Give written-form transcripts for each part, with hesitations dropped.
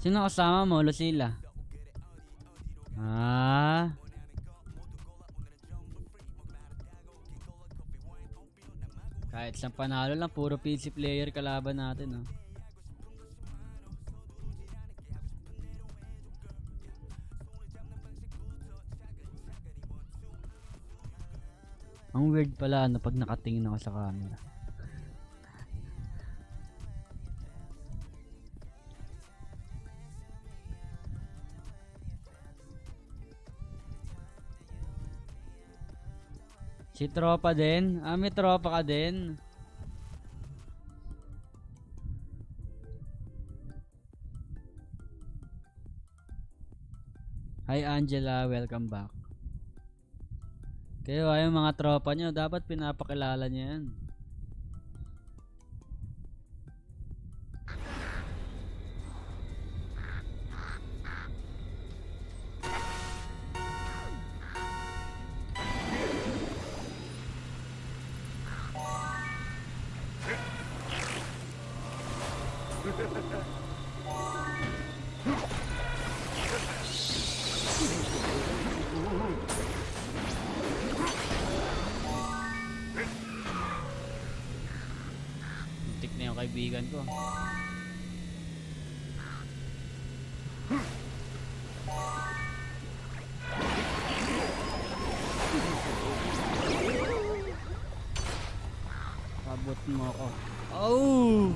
Sino kasama mo, Lucila? Ah. Kahit sa panalo lang, puro PC player kalaban natin, oh. Ang weird pala pag nakatingin ako sa camera. Si tropa din? Ah, may tropa ka din? Hi Angela, welcome back. Kayo ay mga tropa nyo, dapat pinapakilala nyo yan. Tik na yung kaibigan ko. Pabot mo ako. Oh!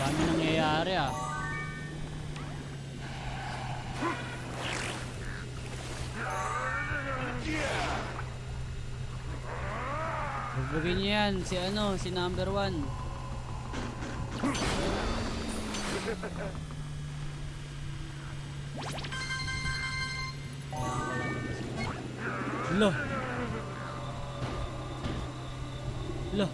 Dami nangyayari, ah. Bubugin niyo yan, si number 1. Loh. Loh.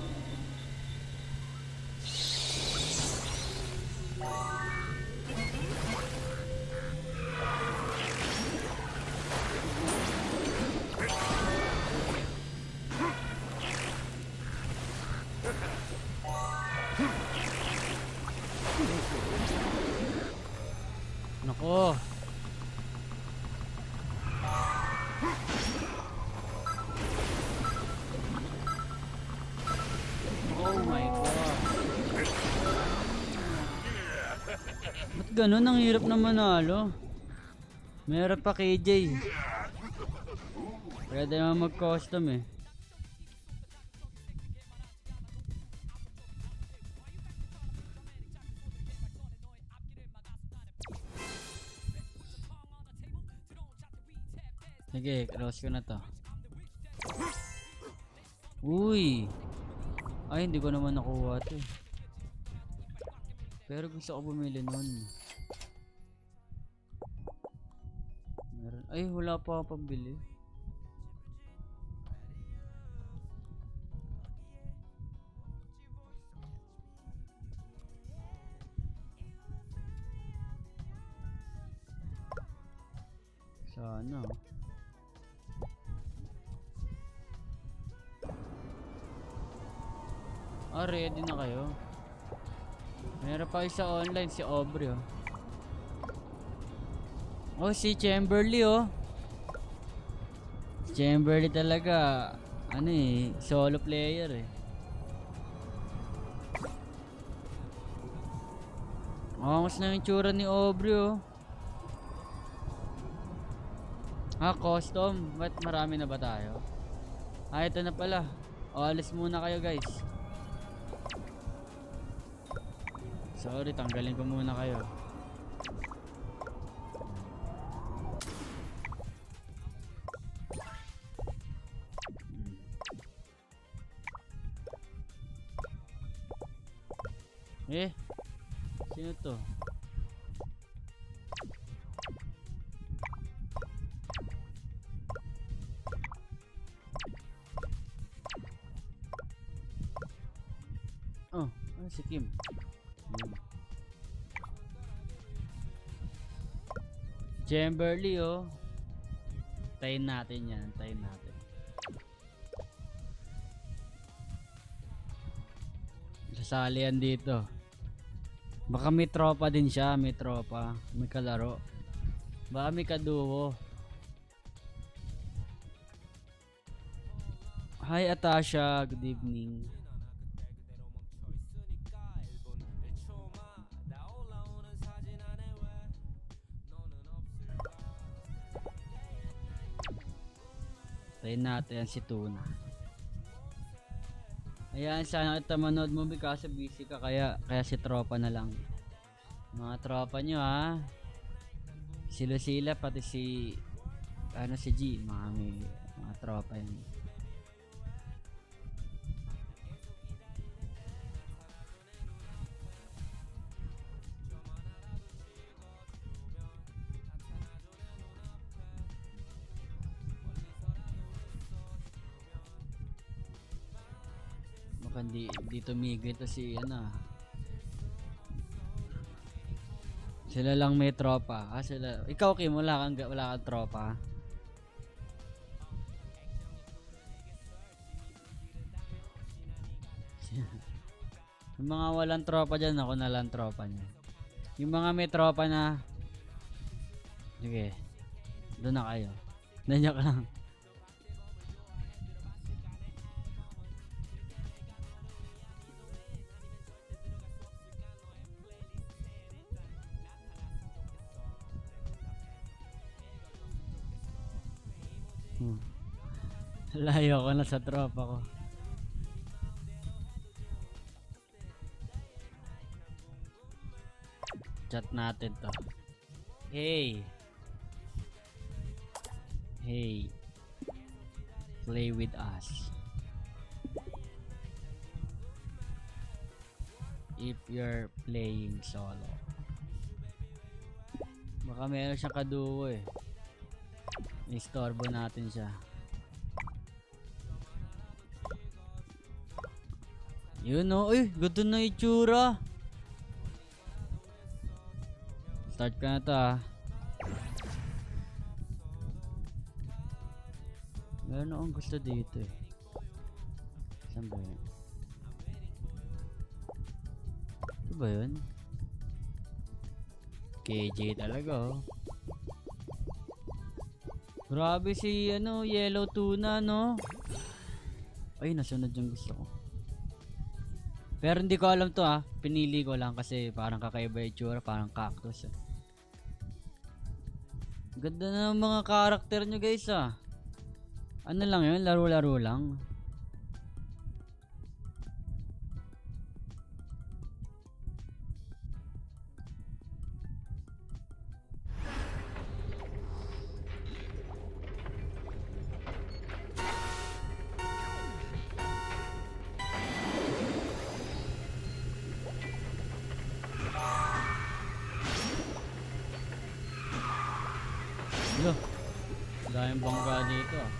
Nako. Oh my god. Ba't ganun? Ang hirap na manalo. Meron pa KJ. Pwede naman mag-custom eh. Sige, close ko na to. Uy! Ay, hindi ko naman nakuha to. Pero gusto ko bumili nun. Meron. Ay, wala pa ako pambili. Sana. Ah, ready na kayo? Meron pa isa online, si Aubrey, oh. Oh, si Chamberlain, oh. Chamberlain talaga, ano eh, solo player eh. Angas na yung tsura ni Aubrey, oh. Ah, custom. Ba't marami na ba tayo? Ah, ito na pala. O, alis muna kayo, guys. Sorry, tanggalin ko muna kayo. Eh, sino to? Si Kim. Yun. Chamberlain oh. Tayin natin yan. Tayin natin. Sasali yan dito. Baka may tropa din siya. May tropa. May kalaro. Baka may kaduo. Hi Atasha. Good evening. Tayin natin si Tuna. Ayan, sana kita manood mo kasi busy ka kaya si tropa na lang. Mga tropa nyo ha. Si Lucila pati si si G, mga tropa yun. Di tumigil to si sila lang may tropa ikaw Kim wala kang tropa. Yung mga walang tropa dyan ako na lang tropa niya. Yung mga may tropa na sige doon na kayo nanyak lang. Layo ko na sa tropa ko. Chat natin to. Hey, play with us if you're playing solo. Baka meron siyang kaduo eh. Istorbo natin siya. Yun o. Uy, ganda na itsura. Start ka na to ah. Meron akong gusto dito eh. Saan ba yun? Ito ba yun? KJ talaga oh. Grabe si yellow tuna no. Ay nasunod yung gusto ko. Pero hindi ko alam to ah. Pinili ko lang kasi parang kakaiba yung tsura, parang cactus. Ganda na ng mga karakter nyo guys ah. Ano lang yun? Laro-laro lang. Lo, daming bangga dito ah.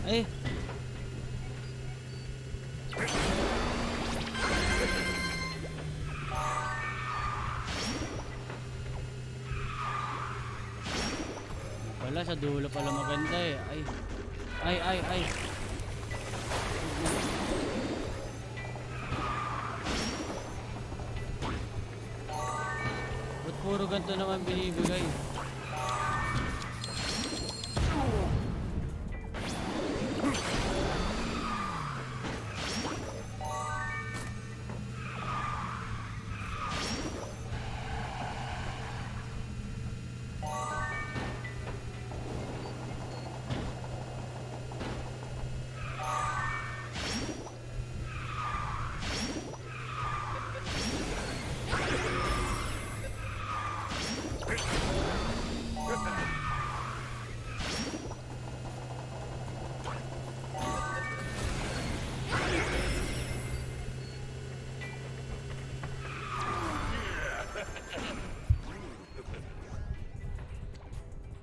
Eh! Wala, sa dulo pala maganda eh. Ay! Ay, ay, ay! Ba't puro ganito naman binibigay?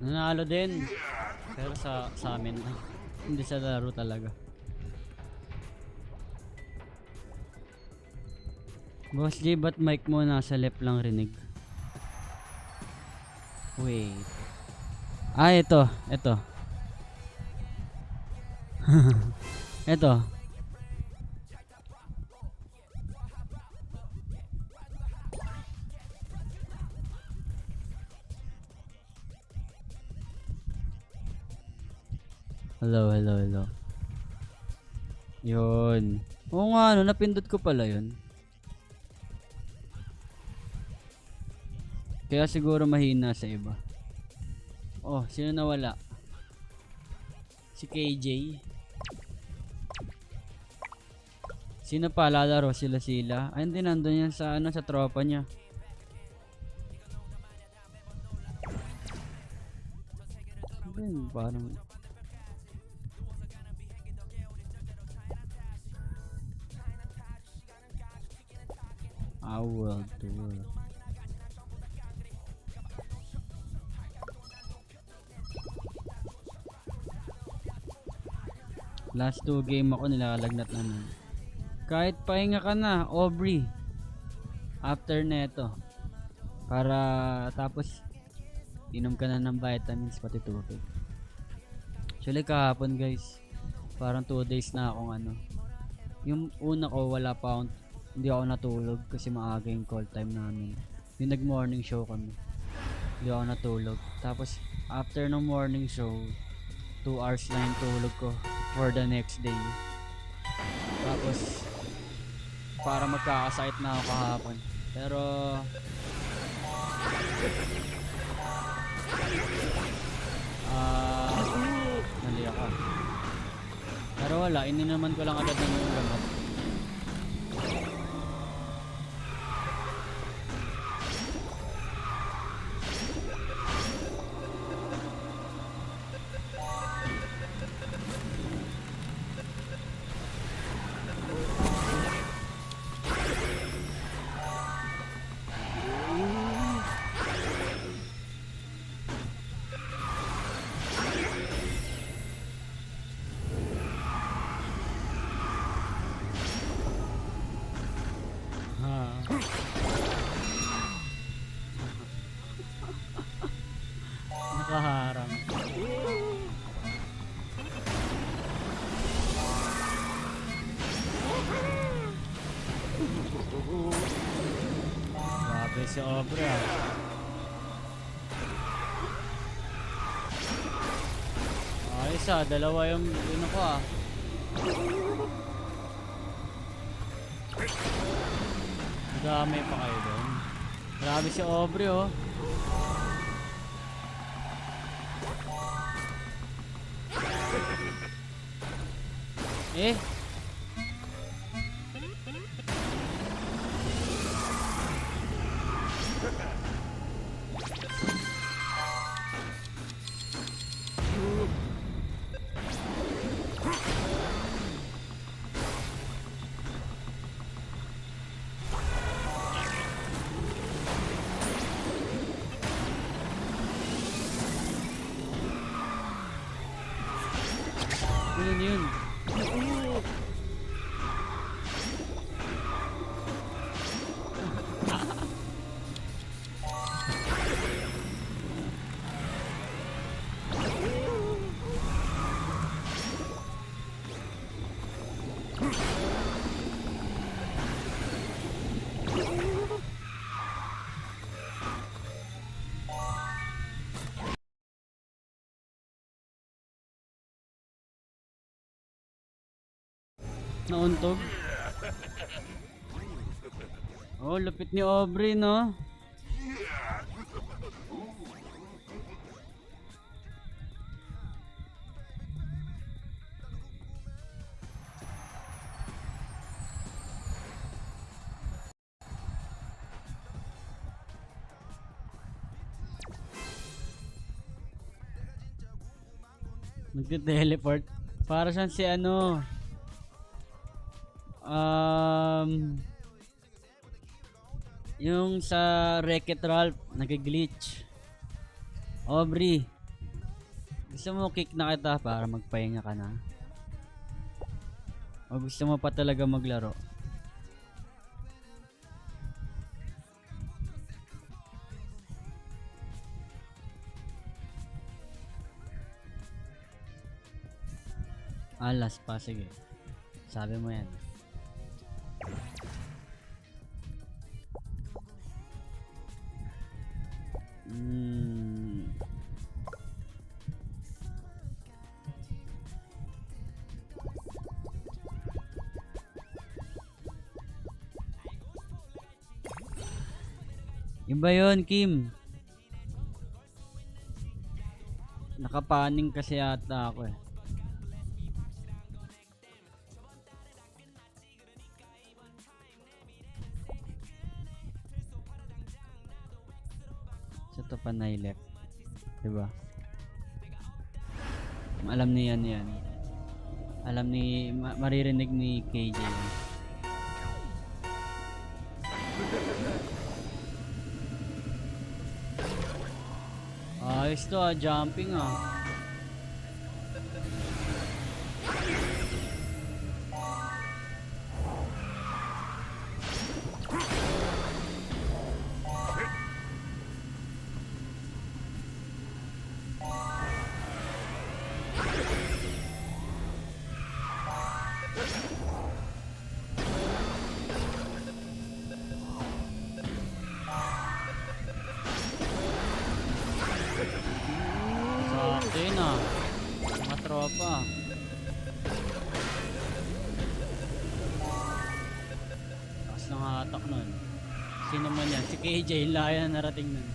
Nanalo din. Pero sa amin lang. Hindi sa laro talaga. Boss J, ba't mic mo nasa left lang rinig? Wait. Ah, ito. Ito. Ito. Hello, hello, hello. Yun. Oo nga, ano, napindot ko pala yun. Kaya siguro mahina sa iba. Oh, sino nawala? Si KJ. Sino pa lalaro? Sila. Ay, hindi, nandun yan sa, ano, sa tropa niya. Ayun, parang... World Tour. Last 2 game ako nilalagnat naman. Kahit pahinga ka na, Aubrey. After neto. Para tapos inom ka na ng vitamins pati tubig. Actually kahapon guys, parang 2 days na akong ano. Yung una ko wala pa akong, hindi ako natulog kasi maaga yung call time namin. Yung nag morning show kami. Hindi ako natulog. Tapos after ng morning show, 2 hours lang yung tulog ko for the next day. Tapos para magkakasakit na ako kahapon. Pero nali ako. Pero wala, ininuman ko lang agad ng gamot. Nakaharang. Grabe si Obra. Ayos dalawa yung yun ako Dami pa kayo doon. Grabe si Aubrey Eh? Yun yun. Nauntog. Oh, lupit ni Aubrey, no? Nagte-teleport. Para siyang si ano. Yung sa Wreck-It Ralph, nag-glitch. Aubrey, gusto mo kick na kita para magpahinga ka na? O gusto mo pa talaga maglaro? Last pa, sige. Sabi mo yan. Iba yun, Kim. Nakapaning kasi yata ako eh. Sa to panay left. Diba? Alam ni yan. Alam ni, maririnig ni KJ. Ayos to jumping Sakto mga tropa. Takas ng hatak nun. Sino man yan? Si KJ, laya na narating nun.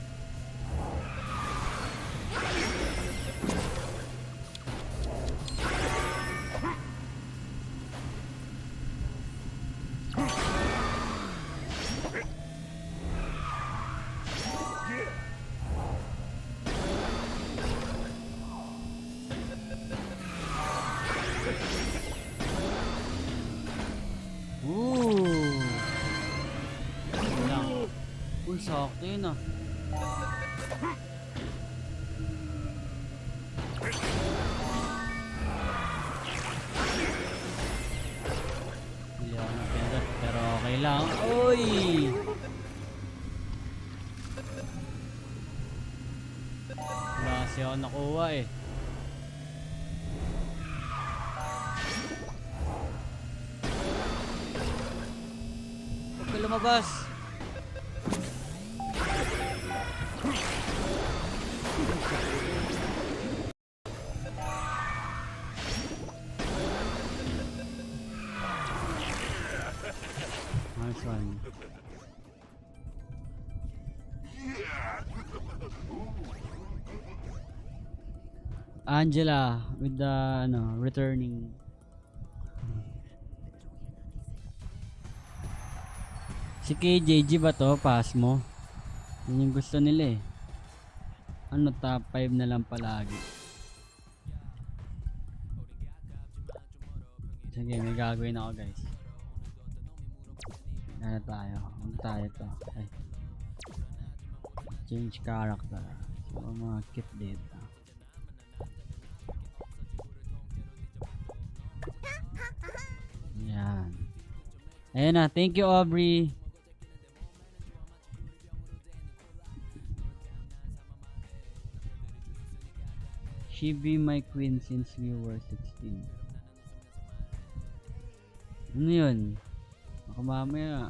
Uy, sakto yun Hindi ako napindot, pero okay lang. Uy! Wala kasi ako nakuha eh. Huwag ka lumabas. Nice one. Angela with the returning. Si KJG ba to? Pass mo. Yun yung gusto nila eh. Top 5 na lang palagi. Sige, may gagawin ako guys. Ano tayo? Ano tayo to? Ay. Change character. So, mga kit dito. Ayan na, thank you Aubrey. She be my queen since we were 16. Ano yun? Ako mamaya.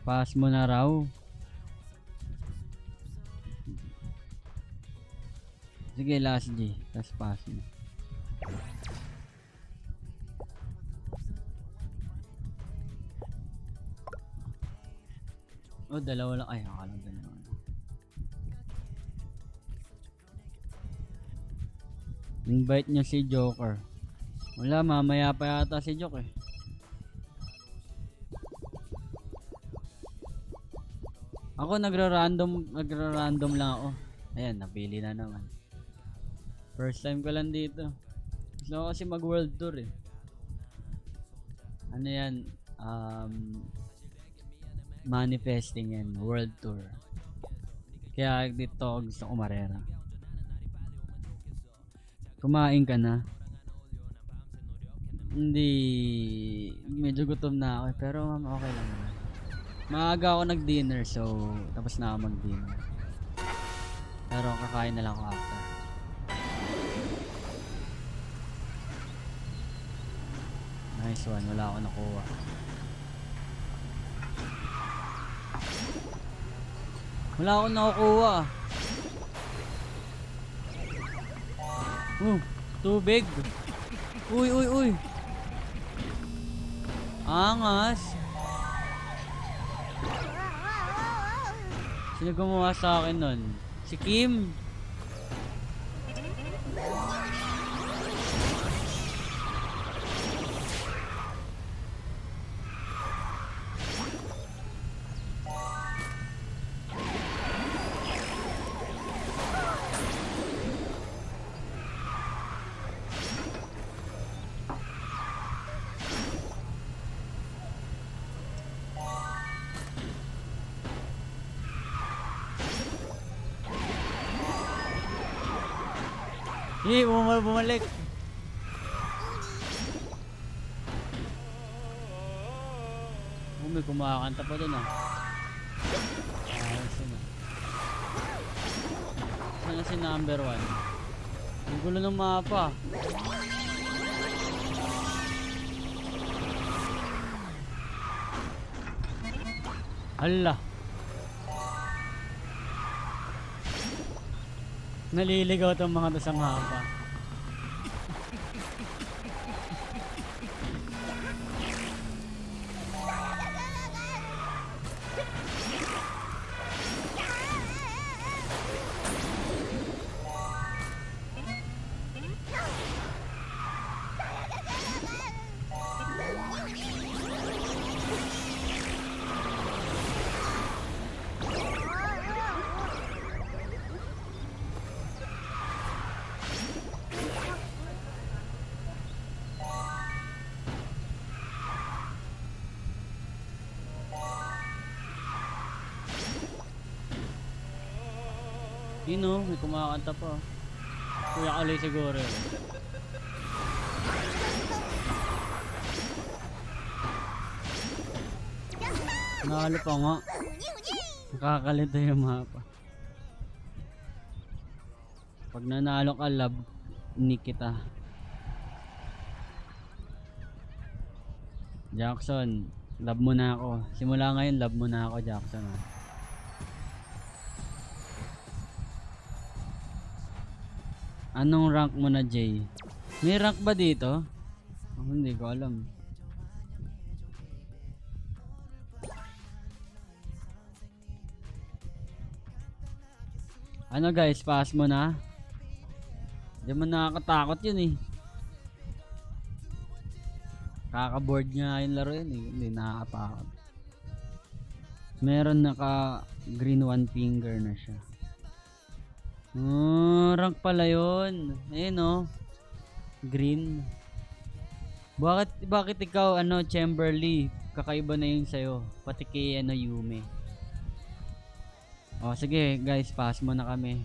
Pass mo na raw. Sige, last G. Tapos pass mo. Oh, dalawa lang. Ay, akala dalawa lang. Invite niya si Joker. Wala, mamaya pa yata si Joker eh. Ako nagra-random lang ako. Ayan, napili na naman. First time ko lang dito. Gusto ko kasi mag-world tour eh. Ano yan? Manifesting yan. World tour. Kaya dito gusto ko marera. Kumain ka na? Hindi. Medyo gutom na ako. Pero okay lang naman. Maaga ako nag-dinner so tapos na ako mag-dinner. Pero kakain na lang ako after. Nice one. Wala ako nakuha. Wala ako nakukuha. Tubig. Uy. Angas. Sino gumawa sa akin nun? Si Kim. Bumalik. May kumakanta pa dun ah. Ayos na. Saan na si number 1? Ang gulo ng mapa. Hala. Naliligaw tong mga to sa mapa. Yun may kumakanta pa. Kuya Kalay siguro. Nalo pa nga. Nakakalito yung mapa. Pag nanalo ka, love ni kita. Jackson, love mo na ako. Simula ngayon, love mo na ako, Jackson. Anong rank mo na, Jay? May rank ba dito? Oh, hindi ko alam. Ano guys, pass mo na? Hindi mo nakakatakot yun eh. Kaka-board nga yung laro yun eh. Hindi nakakatakot. Meron naka green one finger na siya. Rank pala yun. Ayun green. Bakit ikaw Chamberlain? Kakaiba na yun sa'yo. Pati kay Yume. Sige guys, pass mo na kami.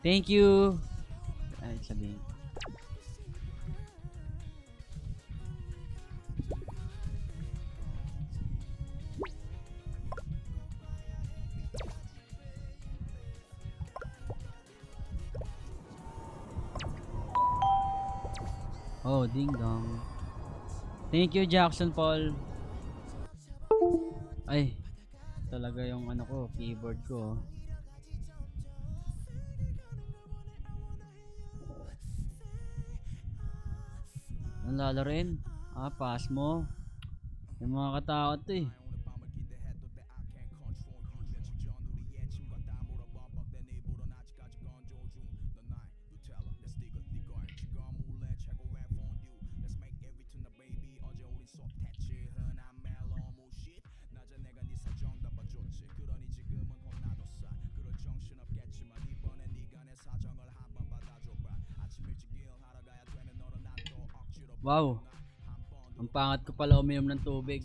Thank you. Ay, sabihin. Oh, ding dong. Thank you, Jackson Paul. Ay, talaga yung ano ko, keyboard ko. Ang lalarin. Pass mo. Yung mga katao to eh. Wow. Ang pangat ko pala uminom ng tubig.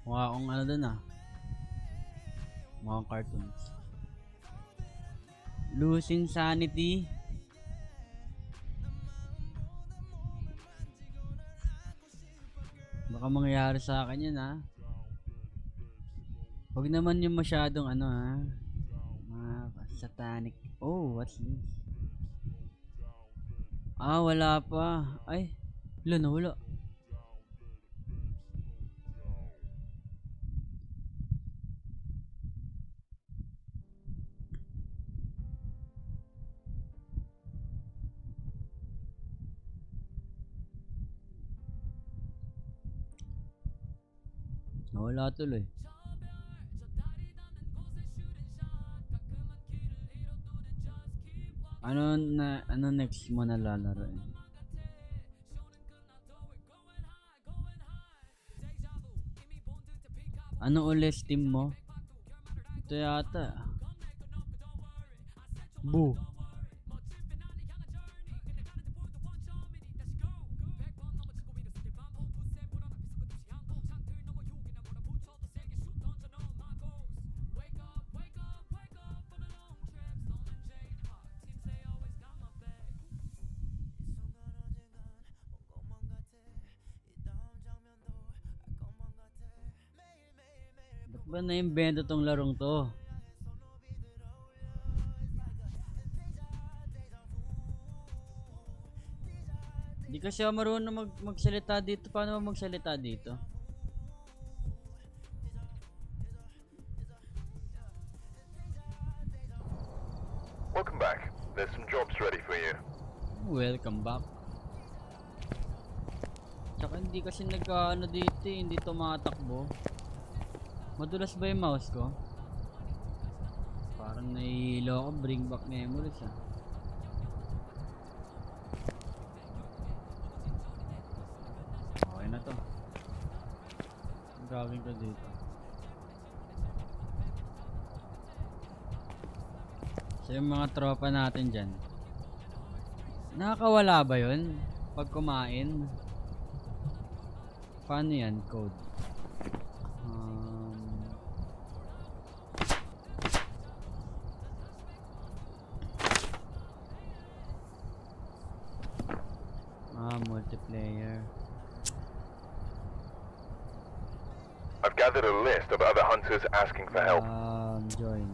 Mukha akong ano dun Mukhang cartoons. Losing sanity. Baka mangyayari sa akin yun Huwag naman yung masyadong satanic. Oh, what's this? Wala pa. Ay, nawala. Nawala tuloy. Ano next mo na lalaroin? Ano ulit Steam mo? Ito yata. Boo. Ba't ba na-invento tong larong to? Di kasi ako marunong magsalita dito. Paano magsalita dito? Welcome back. There's some jobs ready for you. Welcome back. Tsaka hindi kasi nagkaano dito hindi tumatakbo. Madulas ba yung mouse ko? Parang nahihilo ako, bring back memories Okay na to. Ang gagawin ko dito. So yung mga tropa natin dyan, nakakawala ba yun? Pag kumain? Paano yan? Code? Multiplayer. I've gathered a list of other hunters asking for help. Join.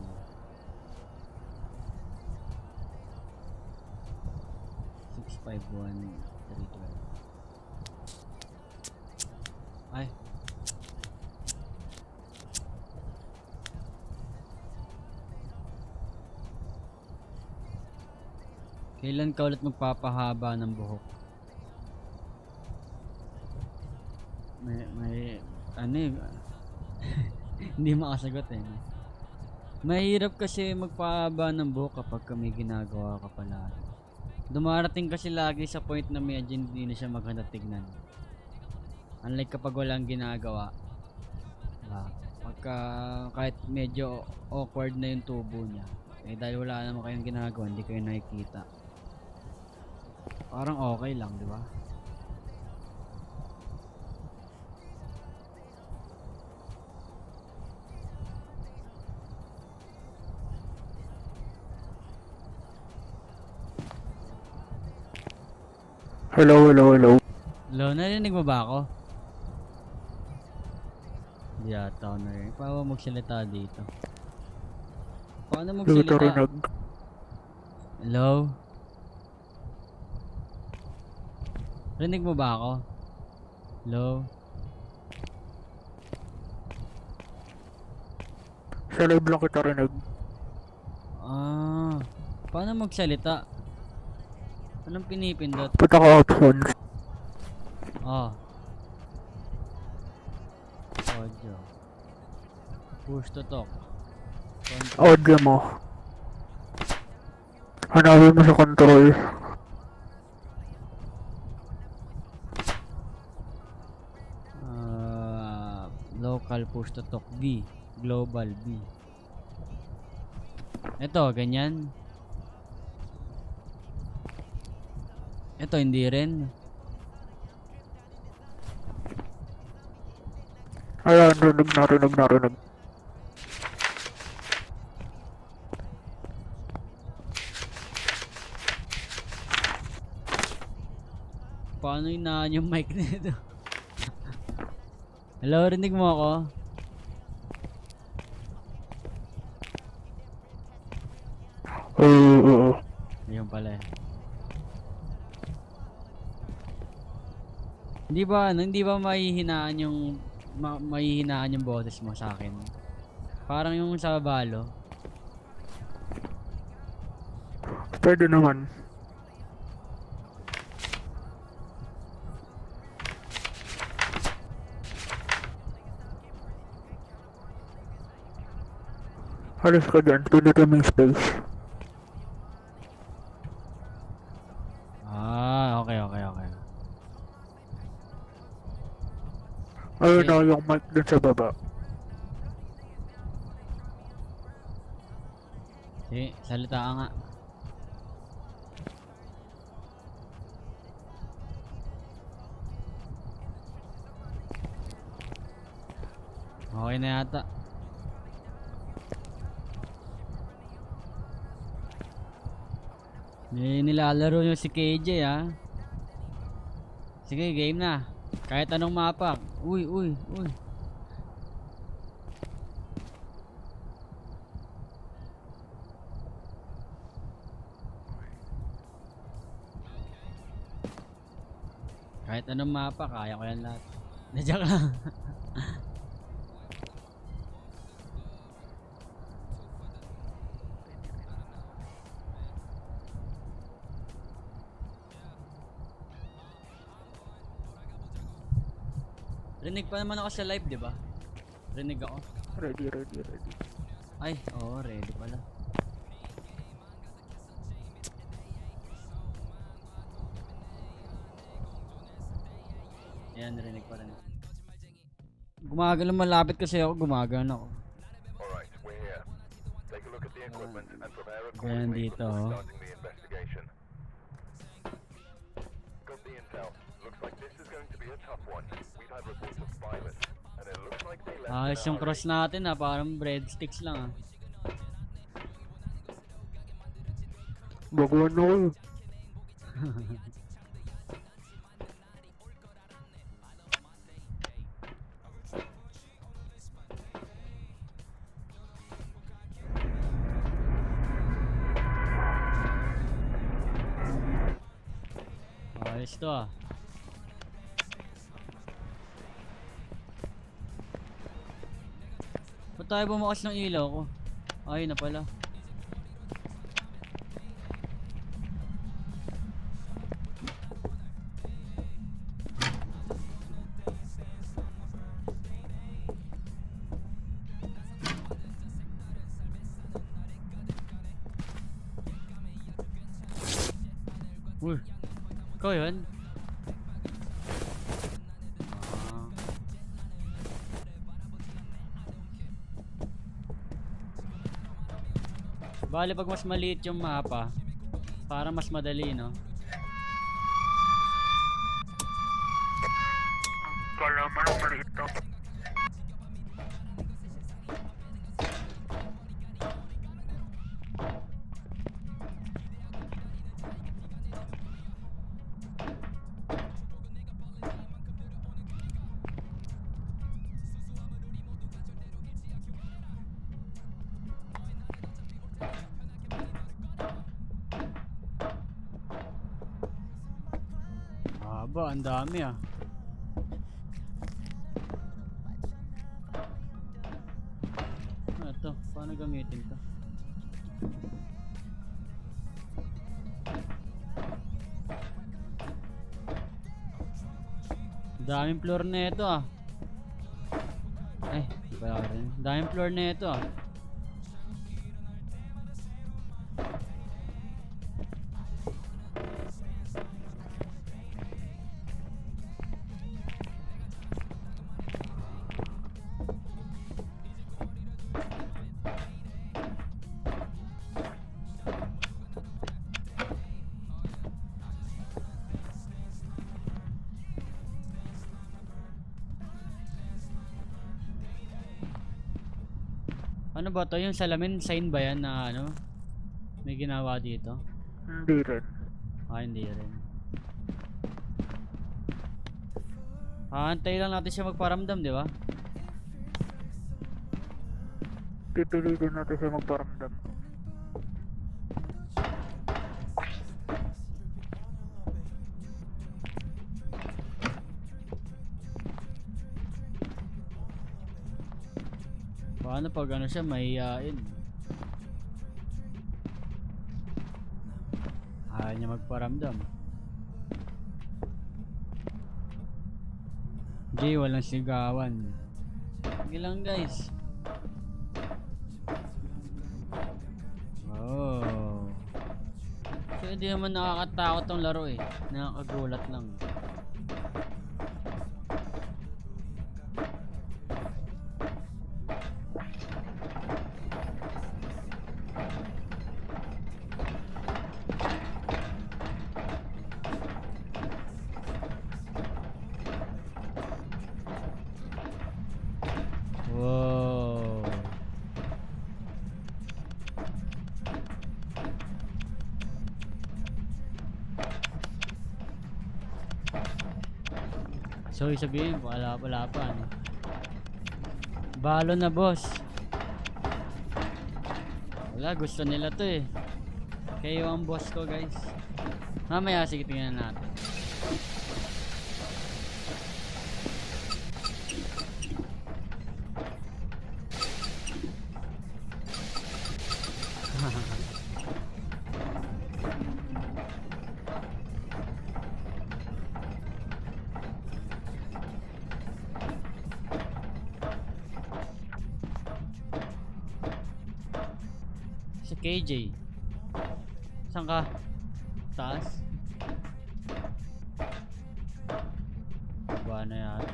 Six, 5, 1, 3, 12. Ay. Kailan ka ulit magpapahaba ng buhok? May hindi makasagot Mahirap kasi magpahaba ng buhok kapag may ginagawa ka pala. Dumarating kasi lagi sa point na medyo hindi na siya maganda tignan. Unlike kapag walang ginagawa. Pagka kahit medyo awkward na yung tubo niya, dahil wala naman kayong ginagawa, hindi kayo nakikita. Parang okay lang, di ba? Hello. Hello, narinig mo ba ako? Hindi ata ako narinig. Paano magsalita dito? Paano magsalita? Hello? Rinig mo ba ako? Hello? Sa live lang kita rinig. Ah, paano magsalita? Anong pinipindot? Punta ka options. Ah. Audio. Push to talk. Control. Audio mo. Hanapin mo sa control. Local push to talk B. Global B. Ito, ganyan. Ito, hindi rin. Ayan, rinig. Paano inaan yung mic nito? Hello, rinig mo ako? Oo. Ayun pala eh. Hindi ba mahihinaan yung mahihinaan yung boses mo sa akin? Parang yung sa balo. Pwede naman. Halos ka dyan. Pwede kaming space. Ah, okay. Ayun na yung mic dun sa baba. Sige, salita ka nga. Okay na yata. Nilalaro nyo si KJ ah. Sige, game na. Kahit anong mapa. Uy. Kahit anong mapa, kaya ko yan lahat. Nadyak lang. Rinig pa naman ako sa live, di ba? Rinig ako. Ready. Ay, oo, ready pala. Yan, rinig pa rin. Gumagano, malapit kasi ako, gumagano ako. Alright, we're here. Take a look at the equipment and prepare Ganyan accordingly dito, before oh. starting the investigation. Got the intel. Looks like this is going to be a tough one. We've had reports of violence, and it looks like they left Ayos in a yung hurry. cross natin ah, parang breadsticks lang ah. Baguhan na ko. Ayos to ah. Ba't tayo bumakas ng ilaw ko? Ay na pala. Uy, ikaw yun? Ah. Bale pag mas maliit yung mapa, para mas madali, no? Kala mo nang maliit to. Aba, ang dami ah. Ito, paano gamitin to? Daming floor na ito ah. Ay, di pala ako rin. Daming floor na ito ah. Ano ba to? Yung salamin sign ba yan na ano? May ginawa dito? Hindi rin. Ah, hindi rin. Antay lang natin siya magparamdam, di ba? Pipilitin natin siya magparamdam. Paano pag ano siya, mahihain? Ayaw niya magparamdam. Jay, walang sigawan. Sige lang guys. Oh. So hindi naman nakakatakot tong laro eh. Nakakagulat lang. Wow. So sabihin, wala pa ano. Balo na boss. Wala, gusto nila to eh. Kayo ang boss ko guys. Mamaya sige tingnan natin. Si KJ. Saan ka? Taas? Baba na yan.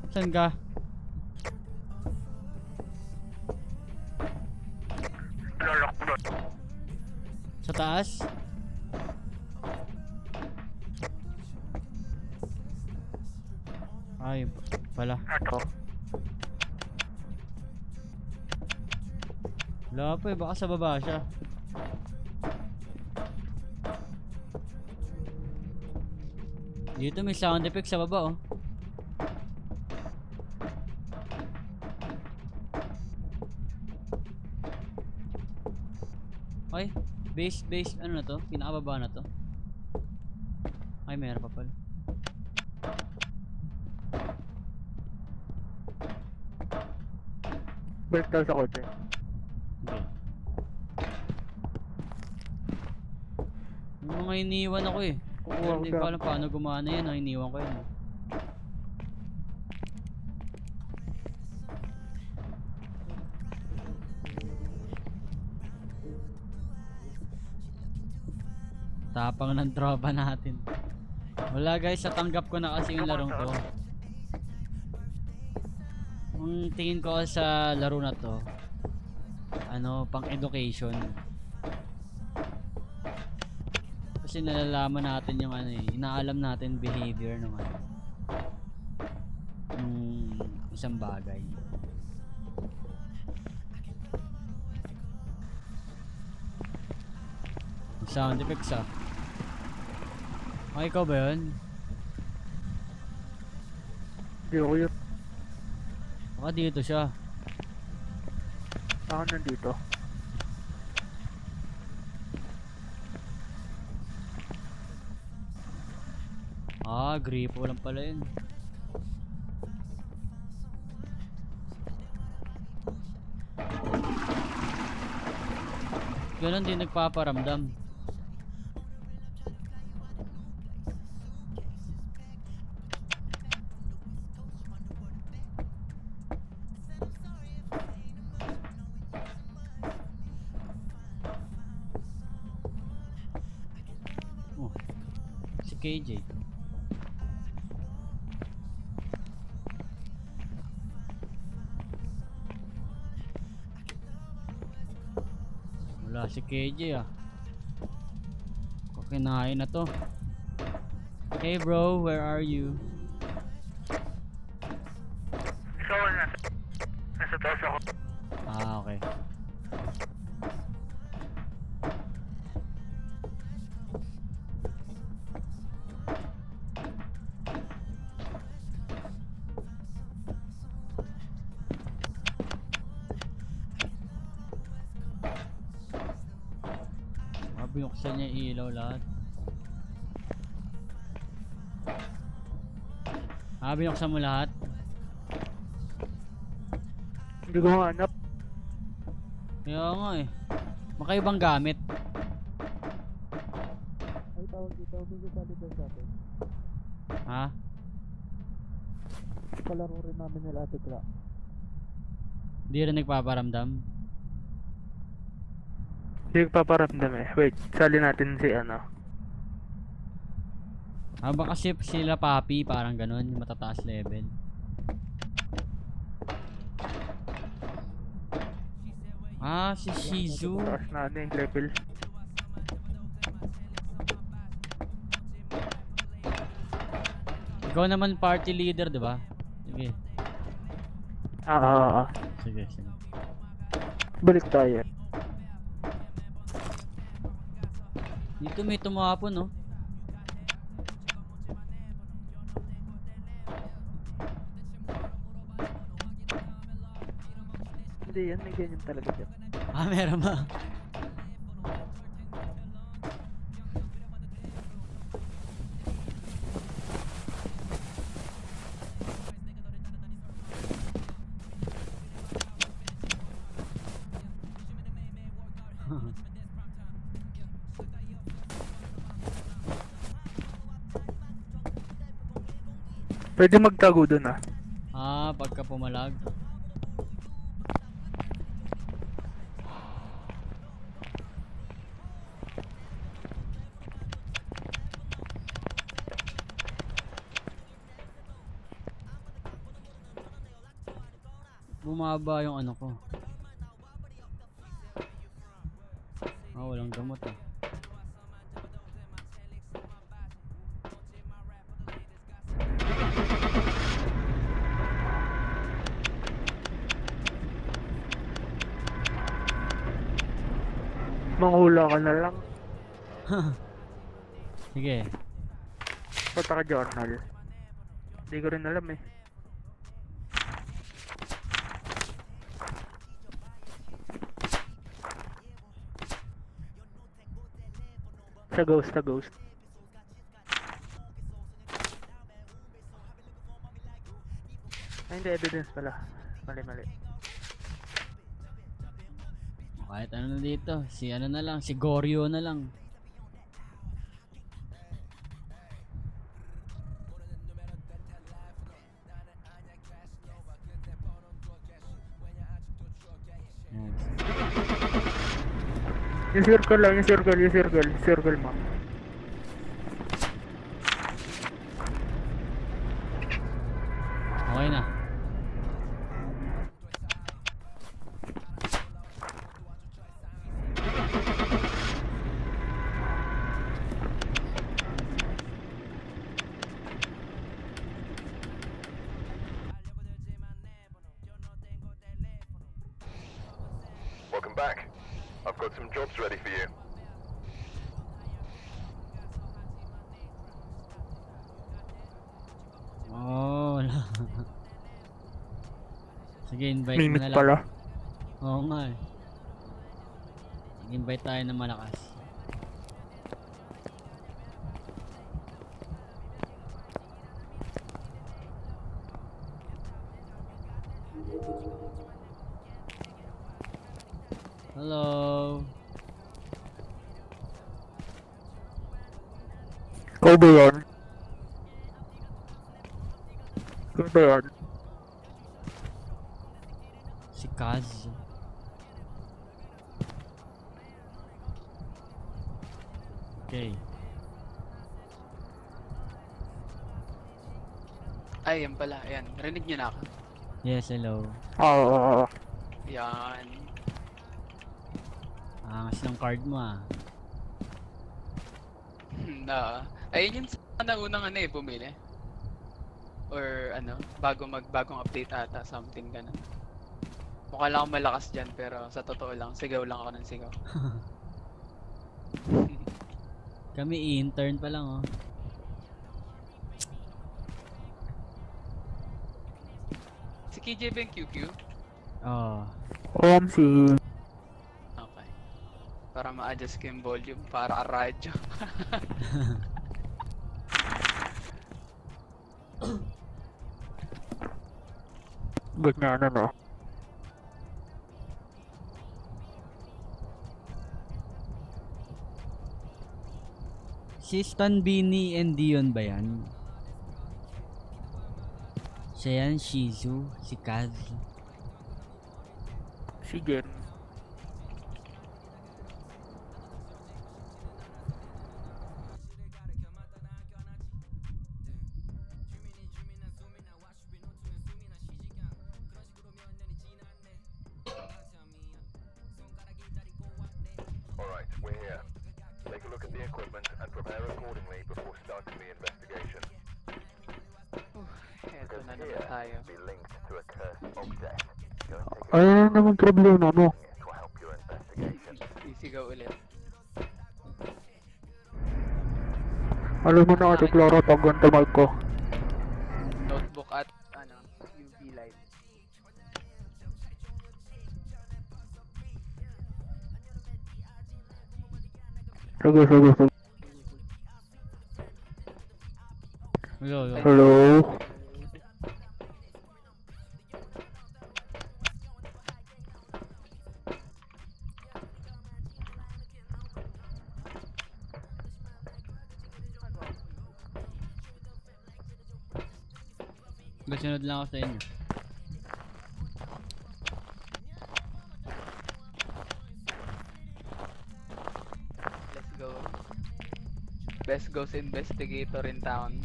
Saan ka? Lalak mo na. Sa taas? Ay, pala. Ito. Wala pa eh, baka sa baba siya. Dito may sound effect sa baba oh. Ay, base, ano na to? Pinakababa na to. Ay, meron pa pala. Balik tayo sa kotse. Okay. Yung mga iniwan ako eh. Pero hindi ko alam paano gumana yan. Iniwan ko yan. Tapang ng tropa natin. Wala guys, natanggap ko na kasi yung larong to. Ang tingin ko sa laro na to, ano, pang education. Kasi nalalaman natin yung ano eh, inaalam natin behavior ng ano, ng isang bagay. Sound effects ah. Ay, ikaw ba yun? Hindi ako yun. Baka dito siya. Ako nandito. Ah, gripo lang pala yun. Ganun din nagpaparamdam. Oh, si KJ. Wala si KJ ah. Kinain na to. Hey bro, where are you? Ikaw na. Nasa taas ako. Ah, okay. Binuksan niya yung ilaw lahat. Ah, binuksan mo lahat? Hindi ko hanap. Kaya nga eh. Makaibang gamit. Ay, tawag dito. May kasali daw sa atin. Ha? Palaro rin namin nila Ate Kla. Hindi rin nagpaparamdam? Hindi ko paparamdam eh. Wait, sali natin si ano. Ah, baka sila papi, parang ganun, yung matataas level. Ah, si Shizu. Taas na ano yung level. Ikaw naman party leader, di ba? Sige. Ah. Sige, sige. Balik tayo. Dito may tumapon, no? Hindi yan, may ganyan talaga dyan. Ah, meron ba? Pwede magtago dun ah. Ah, pagka pumalag. Bumaba yung ano ko. Ah, walang gamot eh. Manghula ka na lang. Sige. Punta ka journal. Hindi ko rin alam eh. Sa ghost. Ay, hindi, evidence pala. Mali. Kahit ano na dito. Si ano na lang. Si Goryo na lang. Yan. Yung circle lang, yung circle mo. Okay na. Welcome back. I've got some jobs ready for you. Oh, wala. Sige, invite mo Minute na lang. pala. Oo nga eh. Invite tayo ng malakas. Hello. Ikaw ba yan? Ikaw ba yan? Si Kaz. Okay. Ay, yan pala. Ayan. Rinig niyo na ako. Yes, hello. Oo. Yan. Angas ng card mo ah. Na. Ayun yung sana unang ano eh, bumili. Or ano, bagong update ata, something ganun. Mukha lang akong malakas dyan, pero sa totoo lang, sigaw lang ako ng sigaw. Kami intern pa lang oh. Si KJ ba yung QQ? Oh. OMC. Okay. Para ma-adjust ko yung volume, para radyo. Ganyan ano. Si Stan Bini and Dion ba yan? Siya yan, Shizu, si Kaz. Si Jen. Alright, we're here. Take a look at the equipment and prepare accordingly before starting the investigation. Eto na naman Here, tayo. be linked to a cursed object. Go and take a Ano naman problema mo? look. It will help your investigation. Isigaw ulit. Alam mo na deklaro pag ganito mic ko. Notebook at ano, UV light. Sige, sige, sige. Hello, hello. Hello? Gasunod lang ako sa inyo. Let's go. Best ghost investigator in town.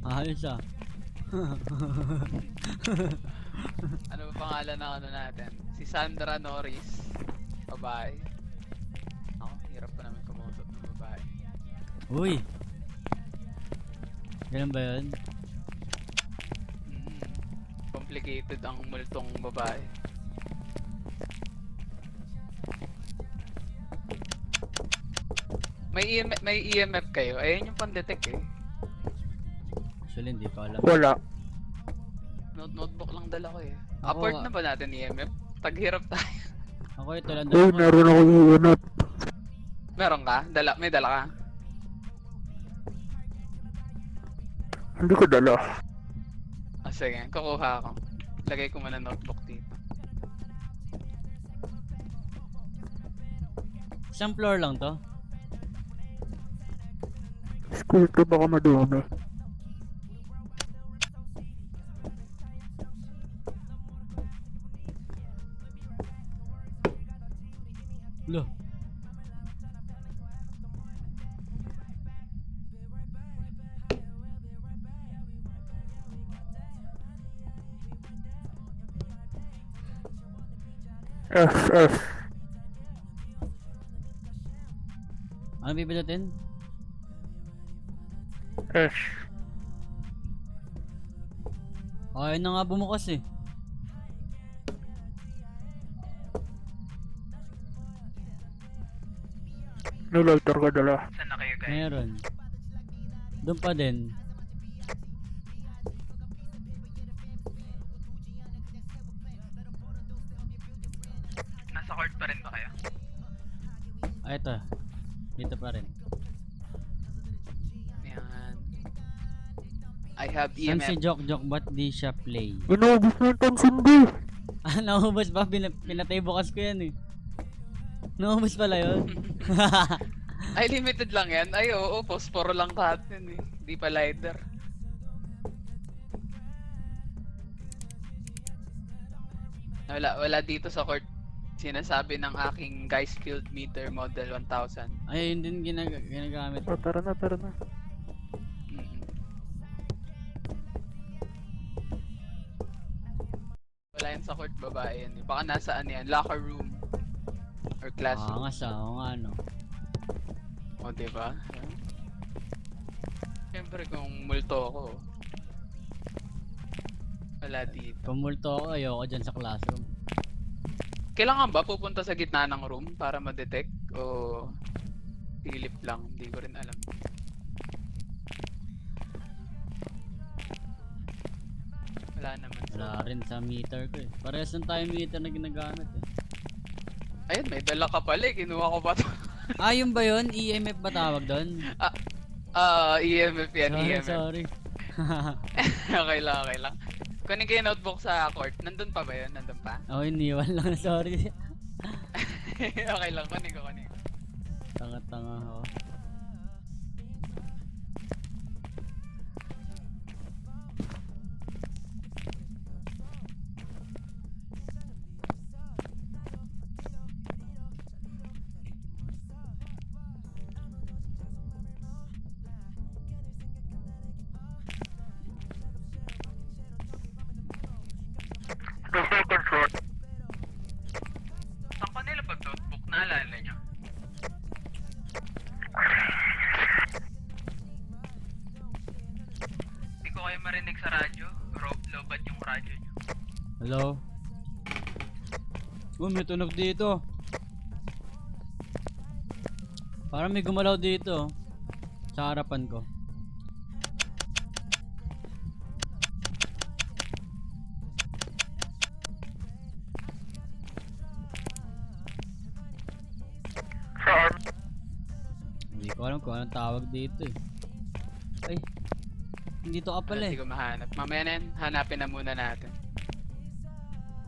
Ayos ah. Ano ba pangalan ng ano natin? Si Sandra Norris. Babae. Ako, hirap pa naman kumusap ng babae. Uy! Ganun ba yun? Complicated ang multong babae. May EMF kayo. Ayun yung pan-detect eh. Actually, hindi ko alam. Wala. Notebook lang dala ko eh. Ako, Upward na ba natin EMF? Taghirap tayo. Ako ito lang Uy, dala ko. meron ako iunat. Meron ka? May dala ka? Hindi ko dala. Ah, sige. Kukuha ako. Lagay ko muna notebook dito. Isang floor lang to? School to baka madumi. Lo. S. Ano bibilutin? S. Ay na nga bumukas eh. May lighter ka dala. Saan na kayo guys? Meron. Doon pa din. Ah, ito. Dito pa rin. Yan. I have Saan si EMF. Jok ba't di siya play? Inubos na yung tonsindi. Ah, naubos ba? Pinatay bukas ko yan eh. Naubos pala yun. Ay, limited lang yan. Ay, oo, posporo lang lahat yun eh. Di pa lighter. Wala dito sa court sinasabi ng aking guys field meter model 1000. Ay, yun din ginagamit. Oh, tara na, tara na. Mm-mm. Wala yan sa court, babae yan. Baka nasa ano yan, locker room or classroom. Angas ah, oo nga no. O, diba? Siyempre kung multo ako, wala dito. Kung multo ako, ayoko dyan sa classroom. Kailangan ba pupunta sa gitna ng room para ma-detect? O silip lang? Hindi ko rin alam. Wala naman. Wala rin sa meter ko eh. Parehas lang tayo meter na ginagamit eh. Ayun, may dala ka pala eh. Kinuha ko ba ito? Ah, yun ba yun? EMF ba tawag doon? EMF yan, Sorry, EMF. sorry. Okay lang. Kunin ko yung notebook sa court. Nandun pa ba yun? Nandun pa? Oh, iniwan lang. Sorry. Okay lang, kunin ko. Tanga-tanga ako. Saan ko nila pag notebook? Naalala nyo? Hindi ko kayo marinig sa radyo. Lobat yung radyo nyo. Hello? Oh, may tunog dito. Parang may gumalaw dito. Sa harapan ko. Saan? Hindi ko alam kung anong tawag dito eh. Ay, dito ka pala Hindi eh. ko mahanap. Mamaya na yan, hanapin na muna natin.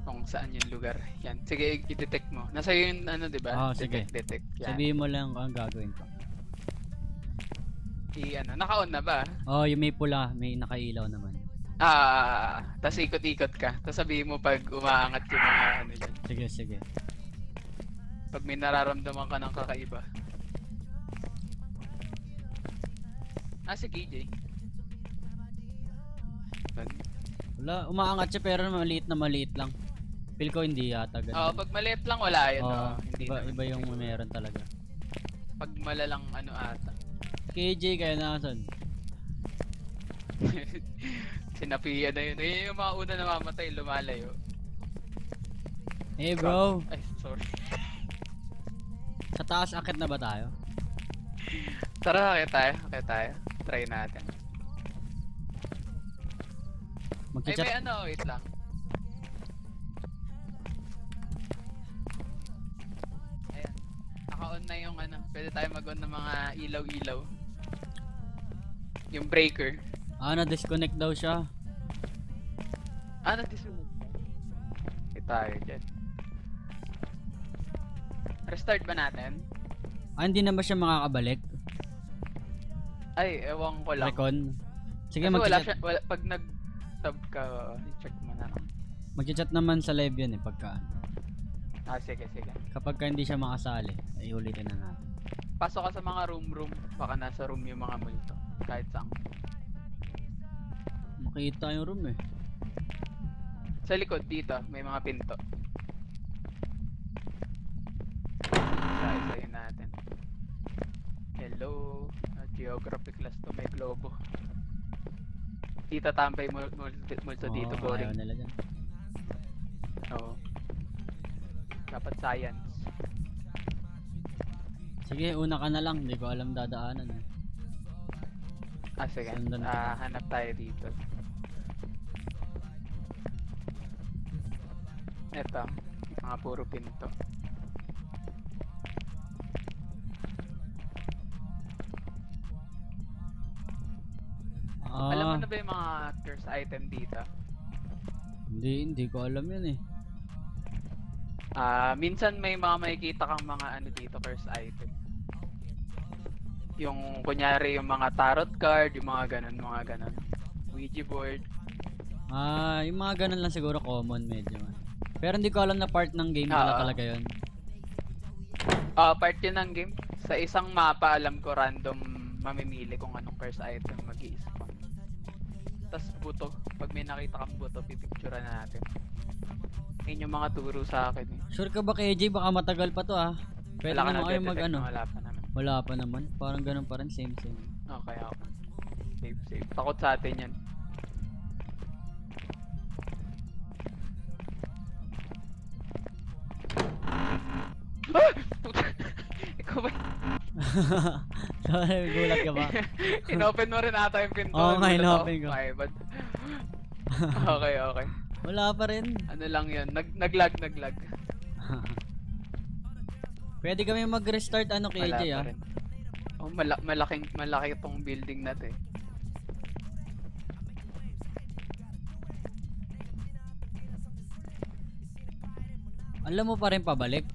Kung saan yung lugar. Yan. Sige, i-detect mo. Nasa yung ano, di ba? Oo, sige. Detect. Yan. Sabihin mo lang kung anong gagawin ko. Naka-on na ba? Oh, yung may pula, may nakailaw naman. Tas ikot-ikot ka. Tas sabihin mo pag umaangat yung mga ano dyan. Sige, sige. Pag may nararamdaman ka ng kakaiba. Si KJ. Wala, umaangat siya pero maliit na maliit lang. Feel ko hindi yata ganun. Pag maliit lang wala yun. Oo, Hindi iba, naman. iba yung meron talaga. Pag malalang ano ata. KJ kayo nasan? Sinapian na yun. Ayun yung mga una na mamatay, lumalayo. Hey bro, Ay, sorry. sa taas akit na ba tayo? Tara, kaya tayo. Try natin. Ay, Magchat. may ano, wait lang. Ayan. Naka-on na yung ano. Pwede tayo mag-on ng mga ilaw-ilaw. Yung breaker. Ah, na-disconnect daw siya. Nagdisunod. Tayo dyan. Restart ba natin? Ah, hindi na ba siya makakabalik? Ay, ewan ko lang. Recon? Sige, Kasi wala magchat. siya, pag nag-tab ka, i-check mo na. Magchat naman sa live yun eh, pagka ano. Sige. Kapag ka hindi siya makasali, ay ulitin na natin. Pasok ka sa mga room. Baka nasa room yung mga multo. Kahit saan. Makita yung room eh. Sa likod dito, may mga pinto. Isa-isayin natin. Hello. Geography class to, may globo. Dito tambay multo dito, Oo, boring. ayaw nila dyan. Oo. Dapat science. Sige, una ka na lang. Hindi ko alam dadaanan eh. Sige. Sundan ka. Hanap tayo dito. Ito. Mga puro pinto. Alam mo Ah, na ba yung mga curse item dito? hindi ko alam yun eh. Minsan may mga makikita kang mga ano dito, curse item. Yung kunyari yung mga tarot card, yung mga ganun. Ouija board. Yung mga ganun lang siguro common medyo. Pero hindi ko alam na part ng game pala Oo. talaga yun. Part yun ng game. Sa isang mapa, alam ko random mamimili kung anong curse item mag-i-spawn. Tas buto. Pag may nakita kang buto, pipicturean na natin. Yun yung mga turo sa akin eh. Sure ka ba KJ? Baka matagal pa to ah. Pwede Wala ka naman kayo nag-detect mag na ano. Wala pa naman. Wala pa naman. Parang ganun pa rin. Same. Okay, okay. Safe. Takot sa atin yan. Ikaw ba? Sorry, gulat ka ba? Inopen mo rin ata yung pinto. Oo nga, Gulat inopen ako. ko. Okay, but... okay. Wala pa rin. Ano lang yun? Naglag. Pwede kami mag-restart ano Wala KJ pa ah. rin. Oh, malaki itong building natin. Alam mo pa rin pabalik.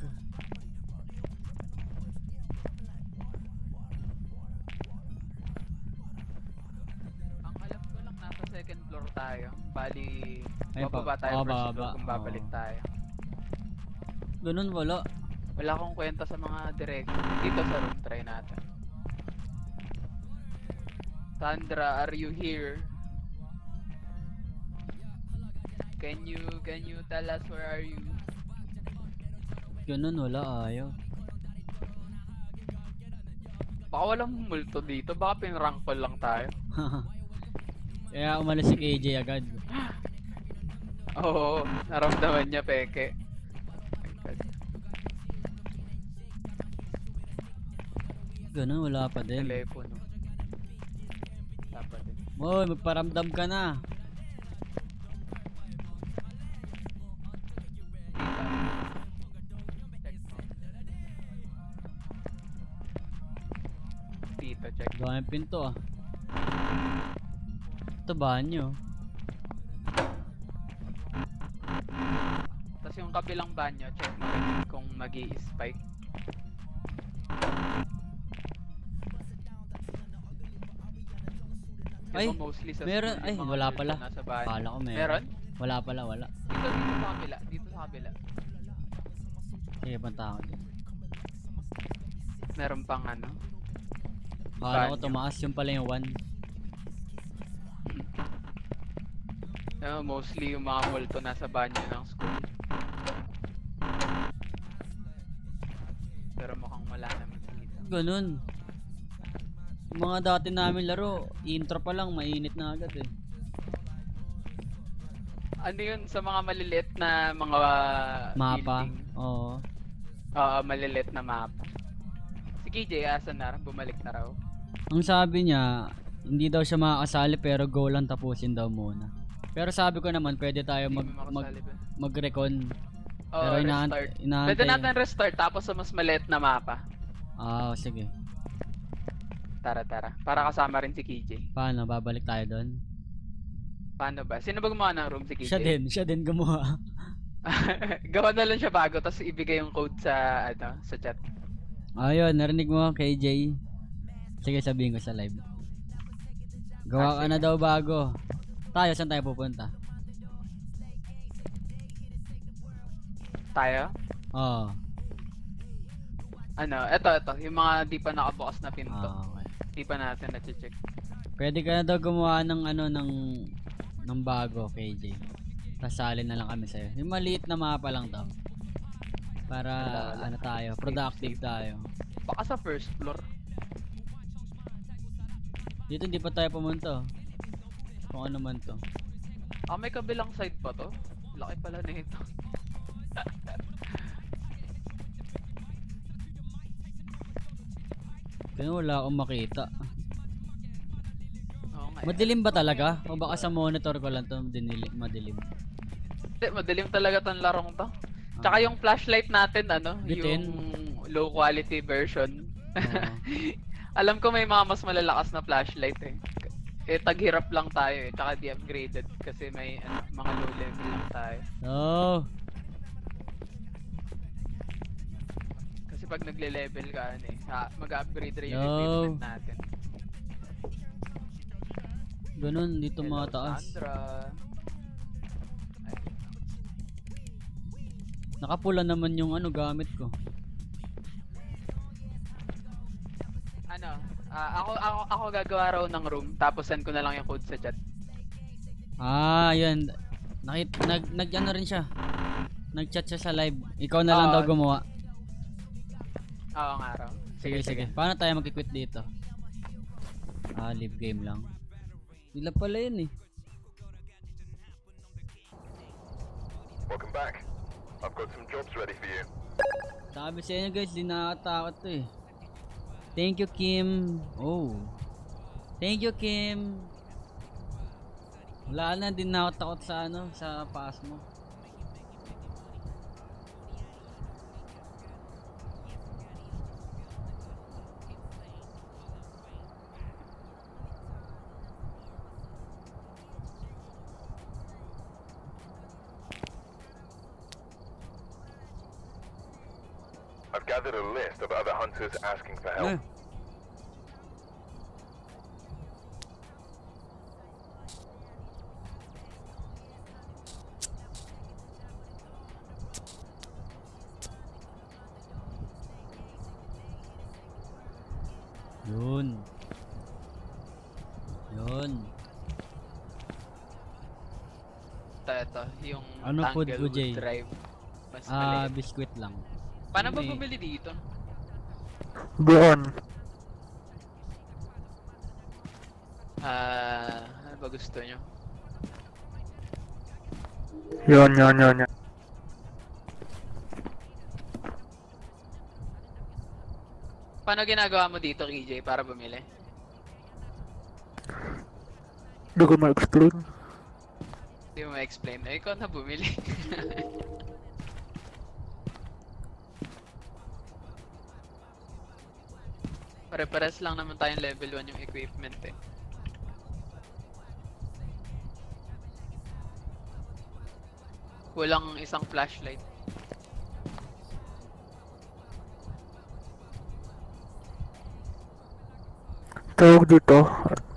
Ang alam ko lang nasa second floor tayo. Bali, Ay, bababa tayo first bababa. floor kung babalik Oo. tayo. Ganun wala. Wala akong kwenta sa mga direction. Dito sa room, try natin. Sandra, are you here? Can you tell us where are you? Ganun wala ayaw. Baka walang multo dito, baka pinrankol lang tayo. Kaya umalis si KJ agad. Oo, naramdaman niya peke. Ganun wala pa din. Telepono. Dapat din. Boy, magparamdam ka na. Dito, check. Daming pinto ah. Ito banyo. Tapos yung kabilang banyo, check mo rin kung magi-spike. Ay, mostly sa meron. school Ay, yung mga wala multo pala. nasa banyo. Akala ko meron. Meron? Wala pala, wala. Dito sa kabila. Dito sa kabila. Sige, punta ako dyan. Meron pang ano. Akala ko Banyo. tumaas yung pala yung 1. Mostly yung mga multo nasa banyo ng school. Pero mukhang wala naman dito. Ganun. Yung mga dati namin laro, intro pa lang, mainit na agad eh. Ano yun sa mga maliliit na mga Mapa. building? Oo. Oo, maliliit na mapa. Si KJ, asan na? Bumalik na raw. Ang sabi niya, hindi daw siya makakasali pero go lang tapusin daw muna. Pero sabi ko naman, pwede tayo Hindi mo makasali ba? mag-recon. Oo, Pero restart. inaantay. Pwede natin restart tapos sa mas maliit na mapa. Sige. Tara. Para kasama rin si KJ. Paano? Babalik tayo doon? Paano ba? Sino ba gumawa ng room si KJ? Siya din gumawa. Gawa na lang siya bago tapos ibigay yung code sa sa chat. Ayun, narinig mo KJ. Sige, sabihin ko sa live. Gawa ka na daw bago. Tayo, saan tayo pupunta? Tayo? Oo. Ito, yung mga di pa nakabukas na pinto. Okay. Di pa natin na-check. Pwede ka na daw gumawa ng ng bago KJ. Sasali na lang kami sa'yo. Yung maliit na mapa lang daw. Para Wala. tayo, productive tayo. Baka sa first floor. Dito hindi pa tayo pumunta. Kung ano man to. May kabilang side pa to. Laki pala nito. Kaya wala akong makita. Oo nga. Madilim ba talaga? O baka sa monitor ko lang to madilim. Hindi, madilim talaga tong larong to. Tsaka yung flashlight natin, Bitin. yung low quality version. Oo. Alam ko may mga mas malalakas na flashlight eh. Eh, taghirap lang tayo eh. Tsaka di upgraded kasi may mga low level lang tayo. No. Kasi pag nagle-level ka, mag-upgrade rin yung No. equipment natin. Ganun, dito Hello, mga taas. Sandra. Ay, Nakapula naman yung ano gamit ko. ako gagawa raw ng room, tapos send ko na lang yung code sa chat. Ah, yun. Nag-ano rin siya. Nag-chat siya sa live. Ikaw na lang Oo. daw gumawa. Oo nga raw. Sige. Paano tayo mag-quit dito? Ah, live game lang. Sila pala yun eh. Welcome back. I've got some jobs ready for you. Sabi sa inyo guys, di nakakatakot to eh. Thank you Kim. Oh. Thank you Kim. Wala na, din na ako takot sa ano, sa pass mo. I've gathered a list of other hunters asking for help. Ah. Yun. Ito, yung Ano food ko, Tanglewood Jay? Drive. Mas Ah, maliit. biskwit lang. Paano ba may- bumili dito? Doon. Ano ba gusto nyo? Yun. Paano ginagawa mo dito, KJ, para bumili? Hindi ko ma-explain. Hindi mo ma-explain. Eh, ikaw na bumili. Pare-pares lang naman tayong level 1 yung equipment eh. Kulang isang flashlight. Tawag dito.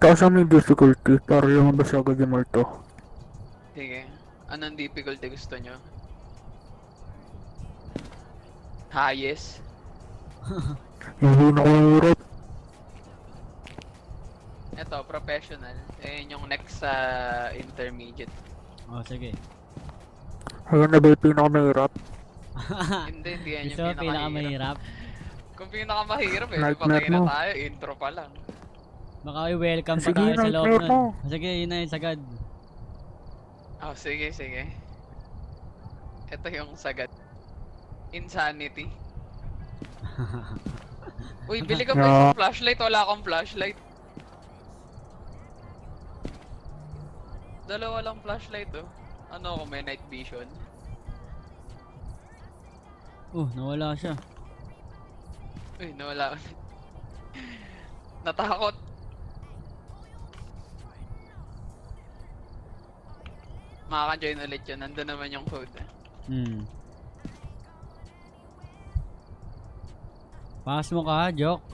Taas ang difficulty para lumabas agad yung multo. Sige. Anong difficulty gusto nyo? Highest? Hindi na ko mahirap. Ito, professional. Eh, yung next sa intermediate. Oh, sige. Ayun na ba yung pinakamahirap? Hindi yan Gusto yung mo pinakamahirap. pinakamahirap? Kung pinakamahirap eh, di Nightmare patay na mo. tayo. Intro pa lang. Baka i-welcome pa Sige, tayo sa loob nightmare mo. nun. Sige, yun na yung sagad. Oh, sige. Ito yung sagad. Insanity. Uy, bili ka ba No. isang flashlight? Wala akong flashlight. Dalawa lang flashlight oh. Ano ako, may night vision? Nawala siya. Uy, nawala ulit. Natakot. Makaka-join ulit yun. Nandun naman yung code. Pass mo ka, joke.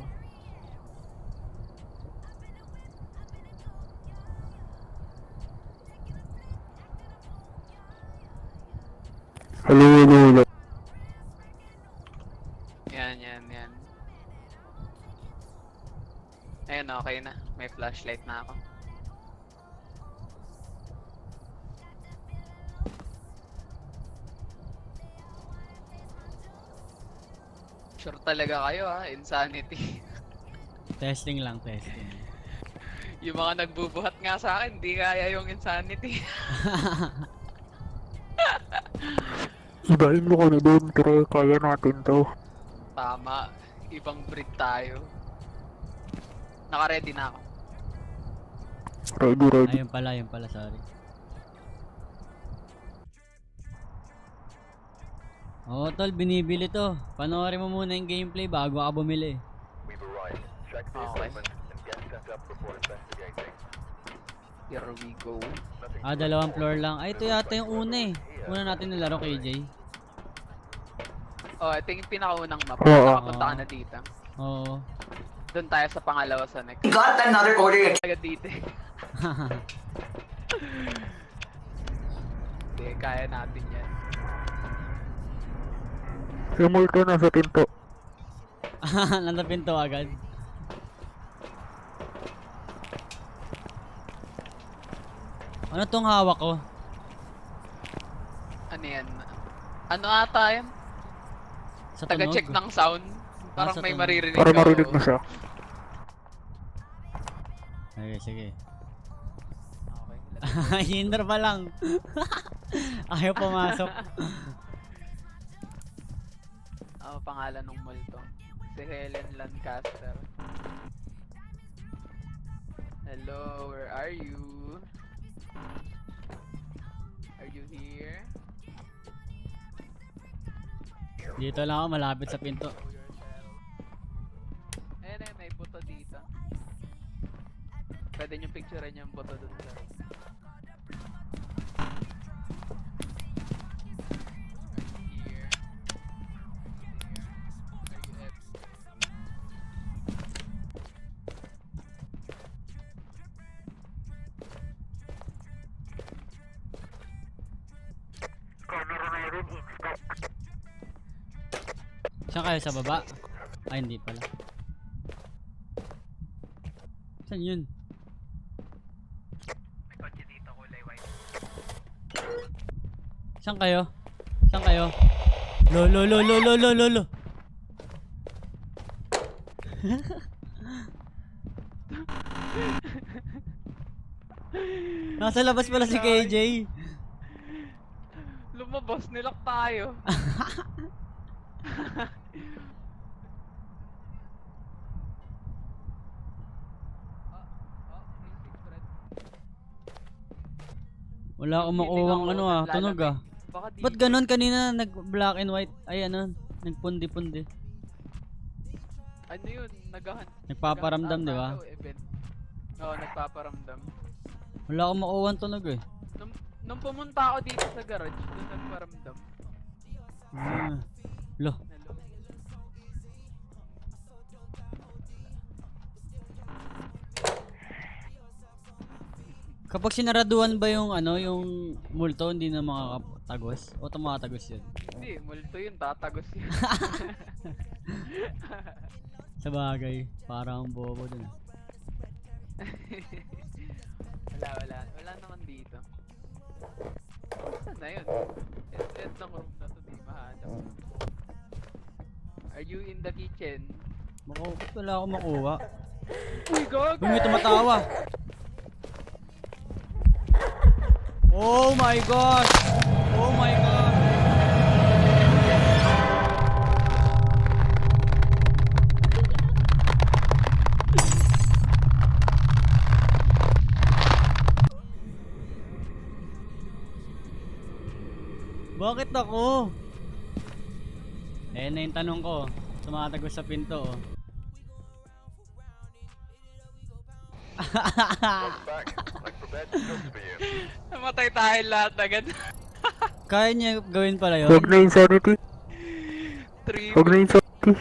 Hello. Yan. Ayun, okay na. May flashlight na ako. Sure talaga kayo ha, insanity. Testing lang, testing. Yung mga nagbubuhat nga sa akin, di kaya yung insanity. Ibahin mo kami doon, pero kaya natin to. Tama, ibang breed tayo. Naka-ready na ako. Ready. Ayun pala, sorry. Oo, tol, binibili to. Panoorin mo muna yung gameplay bago ka bumili. We've arrived. Check the Okay. equipment and get set up before investigating. Here we go. Nothing Ah, dalawang floor lang. Ay, ito yata yung una eh. Una natin nilaro, KJ. Oh, ito yung pinakaunang map. Oo. Nakapunta ka na dito. Oo. Doon tayo sa pangalawa sa next. Got another order. Agad dito eh. Hindi, kaya natin yan. Yung multo na sa pinto. Nasa pinto agad. Ano tong hawak ko? Ano yan? Ano ata yan? Sa tunog? Taga-check ng sound. Parang sa may tunog. maririnig Para ka, marinig oo. mo siya. Okay, sige. Okay. Hinder pa lang. Ayaw pumasok. Ano pangalan ng multo? Si Helen Lancaster. Hello, where are you? Are you here? Dito lang ako, malapit sa pinto. Show yourself. Eh, may buto dito. Pwede nyo picturean yung buto dun sa... Here. Are you at... Saan kayo? Sa baba? Ay, hindi pala. Saan yun? May kotse dito, kulay white. Saan kayo? Saan kayo? Lo. Nasa labas pala si KJ. Lumabas, nilak tayo. may secret. Wala akong makuhang ano ah, tunog ah. Baka di... Ba't ganon kanina nag black and white? Ay ano, nagpundi-pundi. Ano yun? Nagpaparamdam, di ba? Event. Oo, nagpaparamdam. Wala akong makuhang tunog eh. Nung pumunta ako dito sa garage, doon nagparamdam. Ah. Lo. Hello. Kapag sinaraduhan ba yung ano, yung multo, hindi na makakatagos? O tumakatagos yun? Hindi, multo yun, tatagos yun. Sa bagay, parang bobo dun ah. Wala naman dito. Saan na yun? End ng room na to, di mahanap. Are you in the kitchen? Ba't wala akong makuha? Uy, gago! May tumatawa! Oh my gosh! Oh my god! Bakit ako? Na yung tanong ko. Tumatagos sa pinto oh. Welcome back. I've prepared some jobs for you. Namatay tayo lahat agad. Kaya niya gawin pala yun? Huwag na insanity. 3. Huwag na insanity.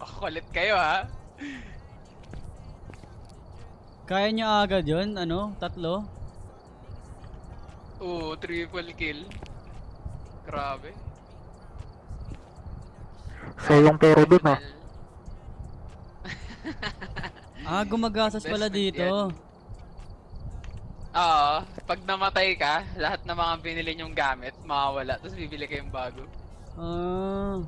Oh, kulit kayo ha. Kaya niya agad yun? Ano? 3? Oo, triple kill. Grabe. Sayang pero dun ah. Ah, gumagasas pala Investment dito. yan. Oo, pag namatay ka, lahat ng mga binili nyong gamit, mawawala. Tapos bibili kayong bago. Ah.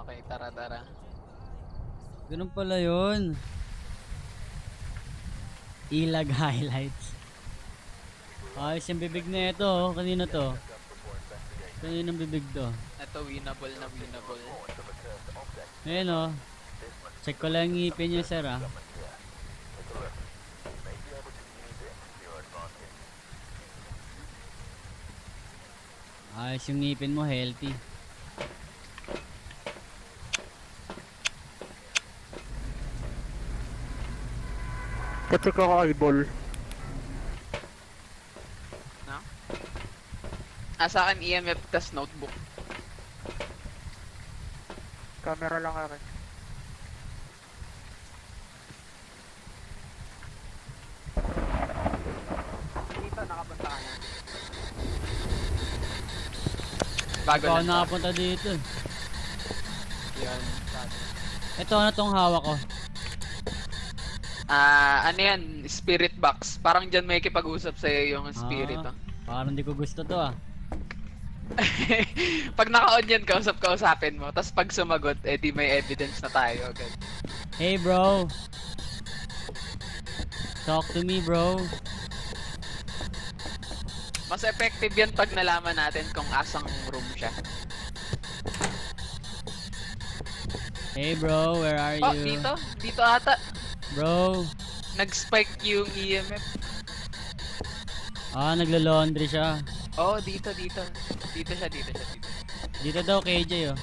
Okay, tara. Ganun pala yun. Ilag highlights. Ayos yung bibig na ito. Oh. Kanino to? Kaninong bibig to? Ito, winnable na winnable. Ayan o. Check ko lang yung ngipin niya sir ah. Ayos yung ngipin mo, healthy. Check ako eyeball. Sa akin EMF tas notebook. Camera lang akin. Dito, nakapunta ka na. Bago Ikaw lang. nakapunta dito. Yan. Ito, ano tong hawak ko? Ano yan? Spirit box. Parang dyan may kipag-usap sa'yo yung spirit. Ah, parang di ko gusto to ah. Pag naka-on yan, kausapin mo. Tapos pag sumagot, di may evidence na tayo agad. Hey bro. Talk to me bro. Mas effective yan pag nalaman natin kung asang room siya. Hey bro, where are Oh, you? dito? Dito ata. Bro. Nag-spike yung EMF. Naglo-laundry siya. Oh, dito. Dito siya. Dito daw KJ oh.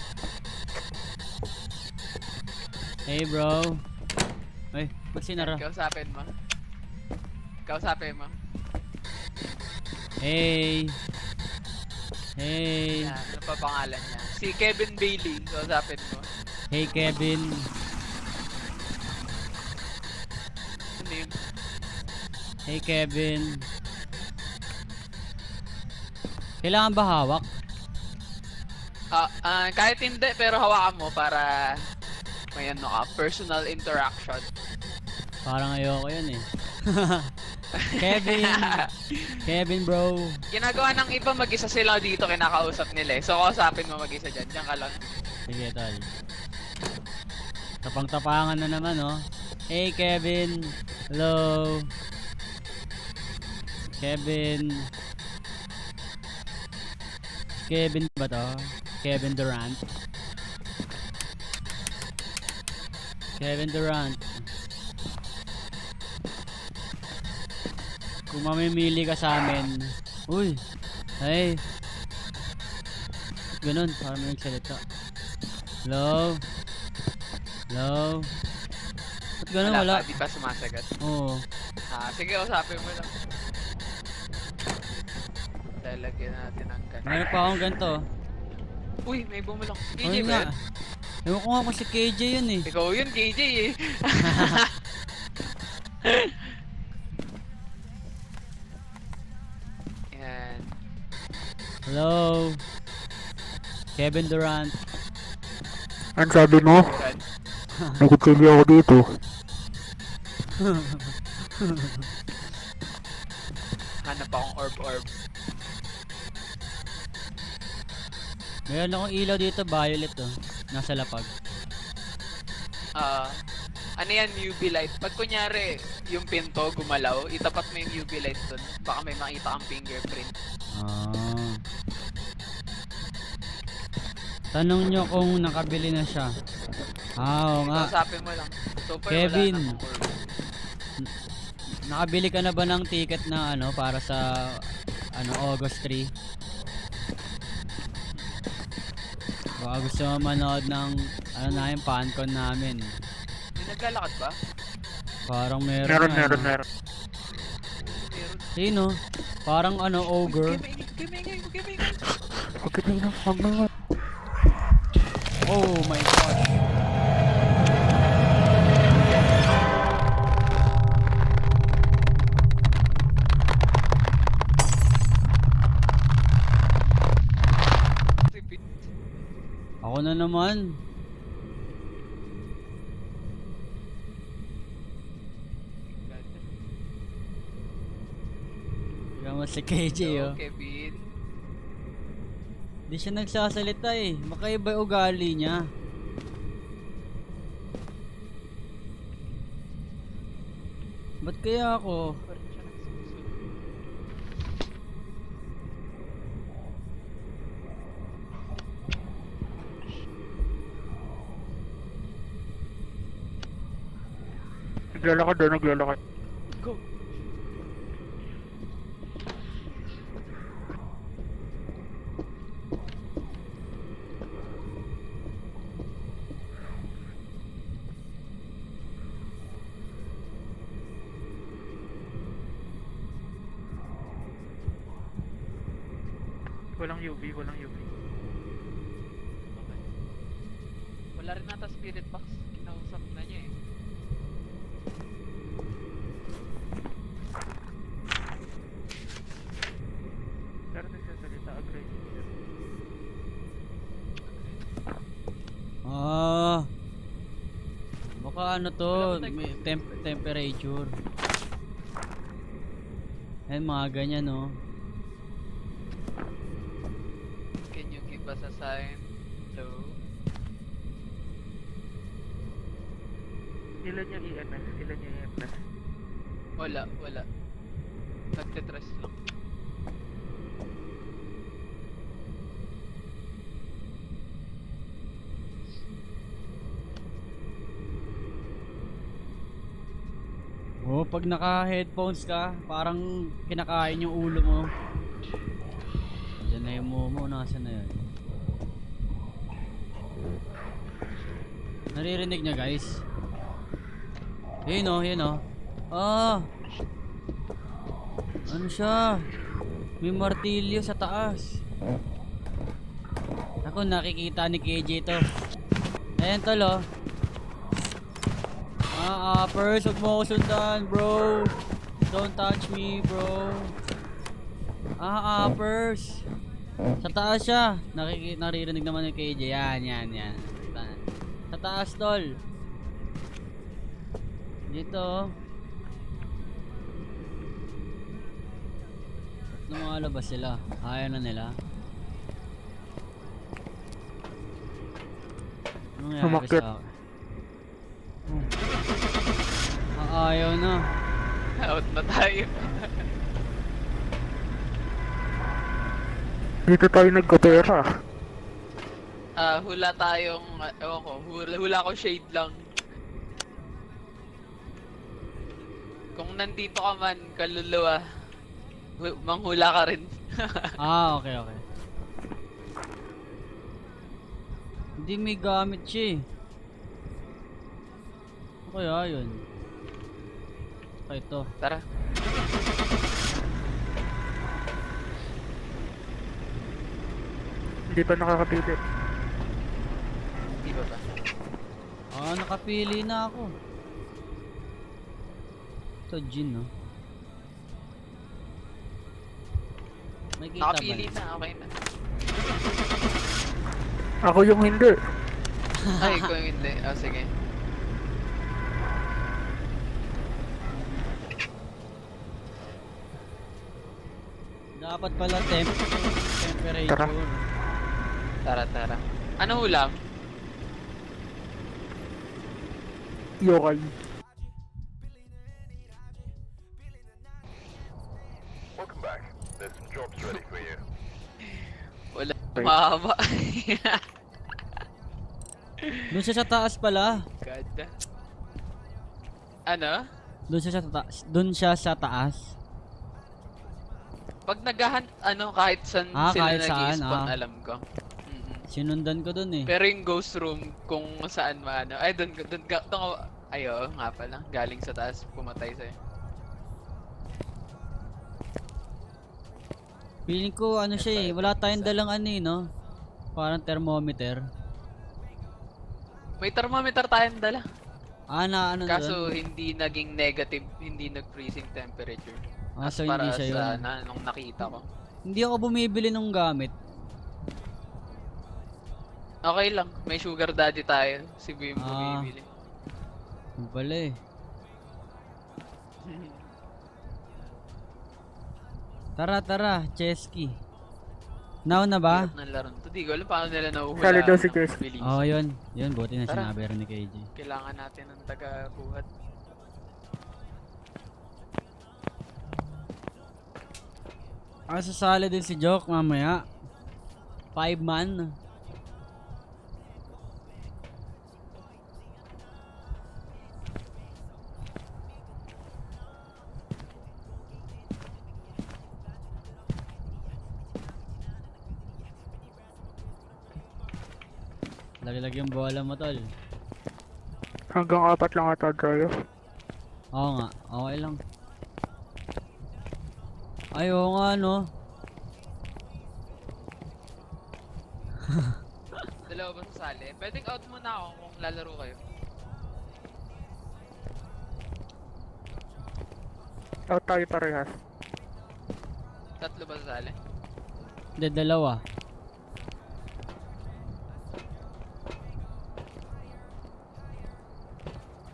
Hey bro. Ay, ba't sinara? Kausapin mo. Hey. Hey. Yan, ano pa pangalan niya? Si Kevin Bailey. Kausapin mo. Hey Kevin. Ano yun? Hey Kevin. Kailangan ba hawak? Kahit hindi, pero hawakan mo para may ano ka, personal interaction. Parang ayoko yun eh. Kevin. Kevin bro. Ginagawa ng iba, mag-isa sila dito, kinakausap nila eh. So, kausapin mo mag-isa dyan. Diyan ka lang. Sige tol. Tapang-tapangan na naman oh. Hey Kevin. Hello. Kevin. Kevin ba to? Kevin Durant. Kevin Durant. Kung mamimili ka sa amin. Uy. Hey. Ganun, para may nagsalita. Hello. Hello. Ba't ganun wala? Pa, di pa sumasagot. Oo. Sige, usapin mo lang. Lalagyan natin ang ganun. Meron pa akong ganito. Uy, may bumulong. KJ Ayun ba nga. yun? Ewan ko nga kung si KJ yun eh. Ikaw yun, KJ eh. Yan. Hello. Kevin Durant. Ano sabi mo? Yan. Nagkutili ako dito. Hanap akong orb. Meron akong ilaw dito, violet oh. Nasa lapag. Ano yan, UV light. Pag kunyari, yung pinto gumalaw, itapat mo yung UV light dun. Baka may makita kang fingerprint. Ah. Tanong nyo kung nakabili na siya. Oo nga. Kausapin mo lang. So far, Kevin. wala namang orb. Nakabili ka na ba ng ticket na ano para sa August 3? Baka gusto mo manood ng yung fancon namin. May naglalakad ba? Parang meron Meron. Meron. Sino? Parang ogre. Kimingay. Pagkita na kami. Oh my gosh. Ako na naman. Tignan mo si KJ oh. Kevin. Di siya nagsasalita eh. Makaiba yung ugali niya. Ba't kaya ako? Naglalakad. Go. Walang UV, walang UV. Okay. Wala rin nata spirit box. Kinausap na niya eh. Pero nagsasalita, aggressive siya. Ah. Baka ano to, Wala ba may temperature. Ayan, mga ganyan, no. Can you give us a sign? Hello? Ilan yung EMS? Ilan yung EMS? Wala. Nagtitrust lang. Oh, pag naka-headphones ka, parang kinakain yung ulo mo. Diyan na yung momo, nasa na yun? Naririnig niya, guys. Yun oh. Ah! Ano siya? May martilyo sa taas. Ako, nakikita ni KJ to. Ayan tol, oh. First, huwag mo ako sundan, bro. Don't touch me, bro. First. Sa taas siya. Naririnig naman yung KJ. Yan. Sa taas, tol. Dito. Lumalabas sila. Ayaw na nila. Anong nangyari Umakyat. sa akin? Ayaw na. Out na tayo. Dito tayo nagkapera. Hula tayong, ewan ko, hula ko shade lang. Kung nandito ka man, kaluluwa, manghula ka rin. Okay. Hindi may gamit siya eh. Ano kaya yun? Ito. Tara. Hindi pa nakakapili. Di ba ba? Nakapili na ako. Ito, Jin, no? May kita Nakapili ba? na, okay na. Ako yung hindi. Ay, kung hindi. Sige. Dapat pala temperature. Tara. Ano ulam? Yokai. Welcome back. There's some jobs ready for you. Wala. Wait. Mahaba. Doon siya sa taas pala. God. Ano? Doon siya sa taas. Pag naghahunt, kahit saan sila Kahit saan, nag-i-spawn, alam ko. Sinundan ko doon eh. Pero yung ghost room, kung saan maano, ay doon ayo nga pala, galing sa taas, pumatay sa'yo. Feeling ko ano siya eh. Wala tayong dalang ano eh, no? Parang thermometer. May thermometer tayong dala. Ano Kaso doon? hindi naging negative, hindi nag-freezing temperature. So Para hindi siya yun. sa nung nakita ko. Hindi ako bumibili ng gamit. Okay lang, may sugar daddy tayo. Si Boy yung bumibili. Yung pala eh. Tara, Chesky. Now na ba? Hirap ng laro to. Di ko alam paano nila nahuhula. Sali daw si ng Jess. bilis. Yun, buti na Tara. sinabi rin ni KJ. Kailangan natin ng taga-buhat. Sasali din si Joke mamaya. 5 man. Lagi-lagi yung bola mo, tol. Hanggang 4 lang ata tayo. Oo nga, okay lang. Ay, oo nga, no. Dalawa ba sasali? Pwedeng out muna ako kung lalaro kayo. Out tayo parehas. Tatlo ba sasali? Hindi, dalawa.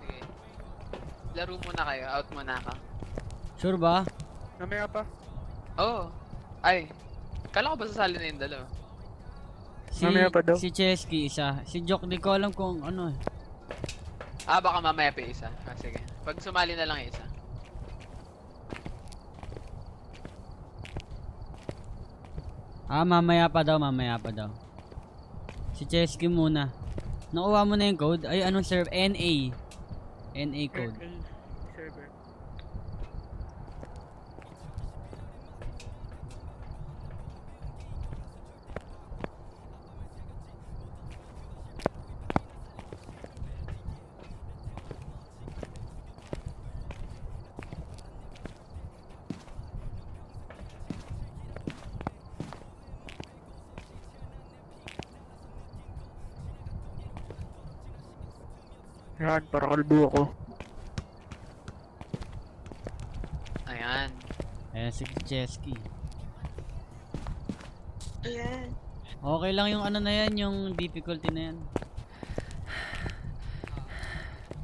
Sige. Laro muna kayo, out muna ako. Sure ba? Namaya pa. Oo. Ay. Kala ko ba sasali na yung dalawa? Mamaya pa daw. Si Chesky isa. Si Joke, di ko alam kung ano eh. Ah, baka mamaya pa yung isa. Ah, sige. Pag sumali na lang yung isa. Ah, mamaya pa daw, mamaya pa daw. Si Chesky muna. Nakuha mo na yung code? Ay, anong serve? NA. NA code. NA server. Yan, para kalbo ako. Ayan. Ayan, si Chesky. Ayan. Okay lang yung ano na yan, yung difficulty na yan.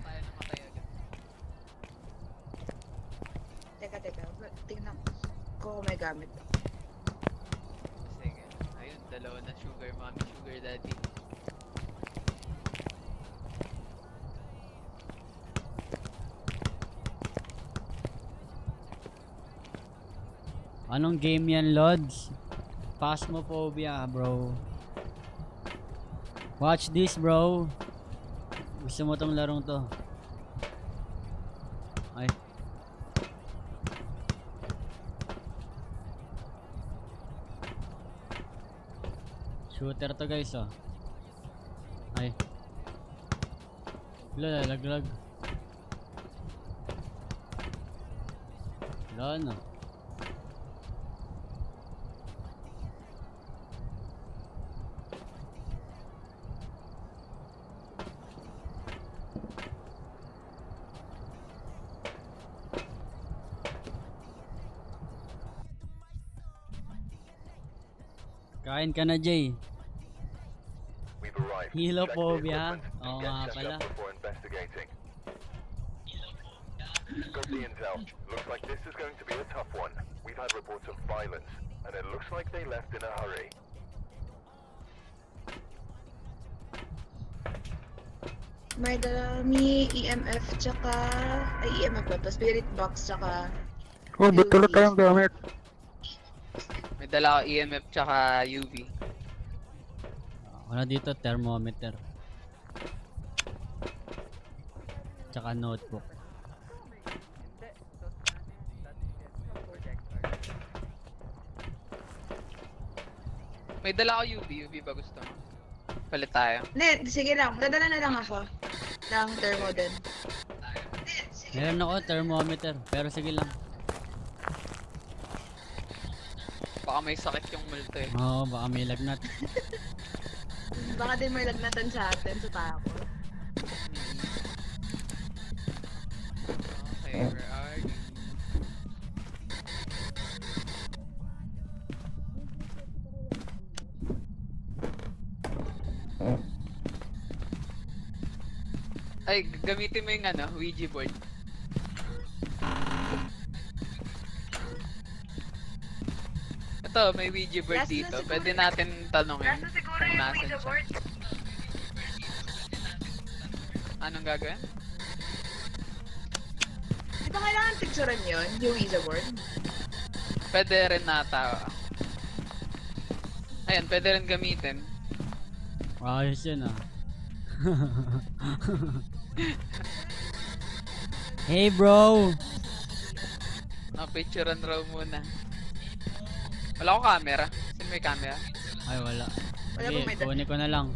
Tayo namatay agad. Teka. Tingnan ko kung may gamit. Sige. Ayun, dalawa na sugar mommy, sugar daddy. Anong game yan, Lods? Phasmophobia, bro. Watch this, bro. Gusto mo tong larong to? Ay. Shooter to, guys, oh. Ay. Lalaglag. Wala na. Kain ka na, Jay. We've arrived. Helophobia. Check the equipment Oo and nga get set pala. up before investigating. Got the intel. Looks like this is going to be a tough one. We've had reports of violence, and it looks like they left in a hurry. May dami EMF tsaka... Ay, EMF ba to? Spirit box tsaka... Oh, ba't wala tayong gamit? May dala ko EMF tsaka UV. Wala dito, thermometer. Tsaka notebook. May dala ko UV. UV ba gusto mo? Palit tayo. Hindi, sige lang. Dadala na lang ako. Ng thermo din. Meron ako thermometer, pero sige lang. Baka may sakit yung multo eh. Oo, baka may lagnat. Baka din may lagnatan sa atin sa tako. Okay, where are you? Ay, gamitin mo yung ano, Ouija board. Ito, may Ouija board Last na dito. siguro. Pwede natin tanongin Nasa siguro kung yung nasan Ouija siya. board. Anong gagawin? Di ba kailangan picturean yun? Yung Ouija board? Pwede rin nata. Ayan, pwede rin gamitin. Ayos yun ah. Hey bro! Picturean raw muna. Wala ko camera. Sino may camera? Ay wala. Wala Sige, pong may kunin ko na lang.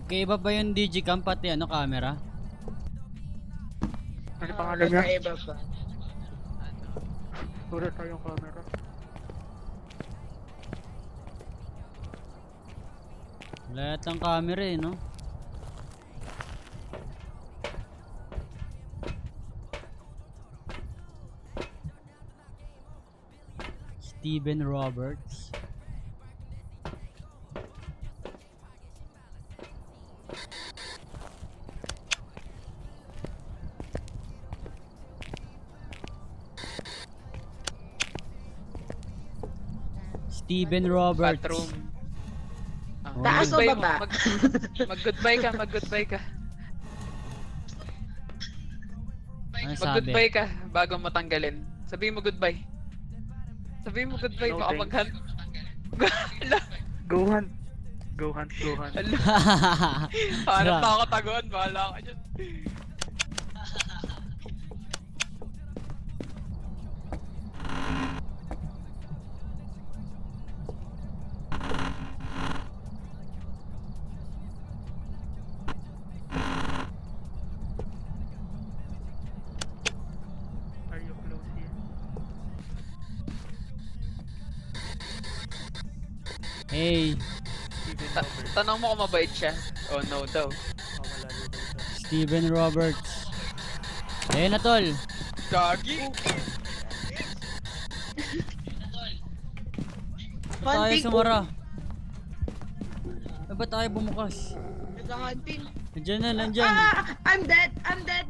Magkaiba ba yung digicam pati ano camera? Ano pangalan niya? Magkaiba pa. Puro tayong camera. Wala yatang camera eh, no? Steven Roberts. Steven Roberts. Bathroom. Ah, Taas o goodbye mo. baba? Mag-goodbye ka, mag-goodbye ka. Ano sabi? Mag-goodbye ka bago mo tanggalin. Sabihin mo goodbye. Sabihin mo goodbye, No, baka thanks. mag-hunt. Go hunt. Go hunt, go hunt. Hala, hanap na ako taguan, bahala ka dyan. Are you close here? Hey, Steven Ta- Roberts. tanong mo kung mabait siya. Oh no daw. Oh, malayo daw siya. Steven Roberts. Ayun na tol. Gagi! Ba't tayo Hunting. sumara? Eh, ba't tayo bumukas? Nag-hunting. Nandiyan na, nandiyan. I'm dead! I'm dead!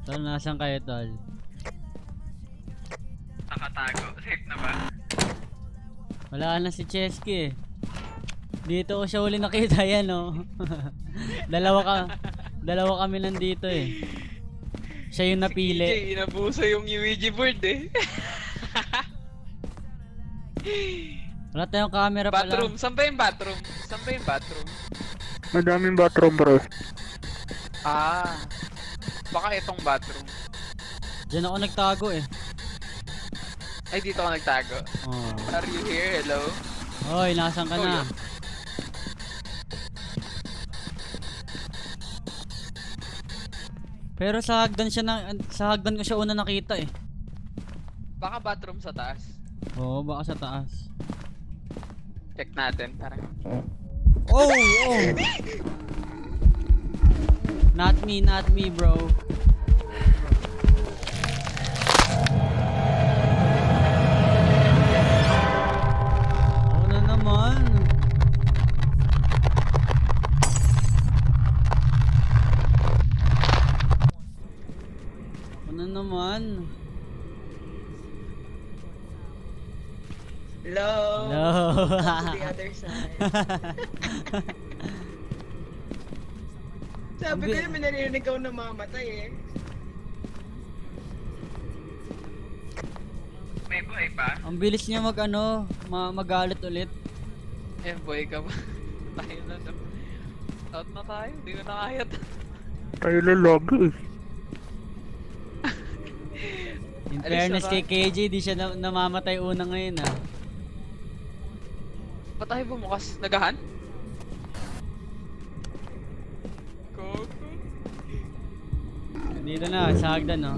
Tol, nasan kayo tol? Nakatago. Safe na ba? Wala na si Chesky eh. Dito ko siya uli nakita yan oh. Dalawa kami nandito eh. Siya yung napili. EJ, inabuso yung Ouija board eh. Wala tayong camera pala. Bathroom. Saan ba yung bathroom? Saan ba yung bathroom? Madaming bathroom, bro. Ah. Baka itong bathroom. Diyan ako nagtago eh. Ay, dito ako nagtago. Oh. Are you here? Hello? Hoy, nasan ka Oh, na? yeah. Pero sa hagdan ko siya una nakita eh. Baka bathroom sa taas. Oo, baka sa taas. Check natin. Tara. Oh, oh. Not me, bro. Ako na naman. Ako na naman. Hello? Hello. To the other side. Sabi ko naman narinig ako namamatay eh. May buhay pa? Ang bilis niya magalit ulit. Eh, buhay ka ba? Tayo na no. Out na tayo. Hindi ko na kaya to. Tayo lang lagi eh. In Alis fairness na kay ba? KJ, di siya namamatay una ngayon ah. Ba't tayo bumukas? Nagahan? Coco? Dito na, sa hagdan no.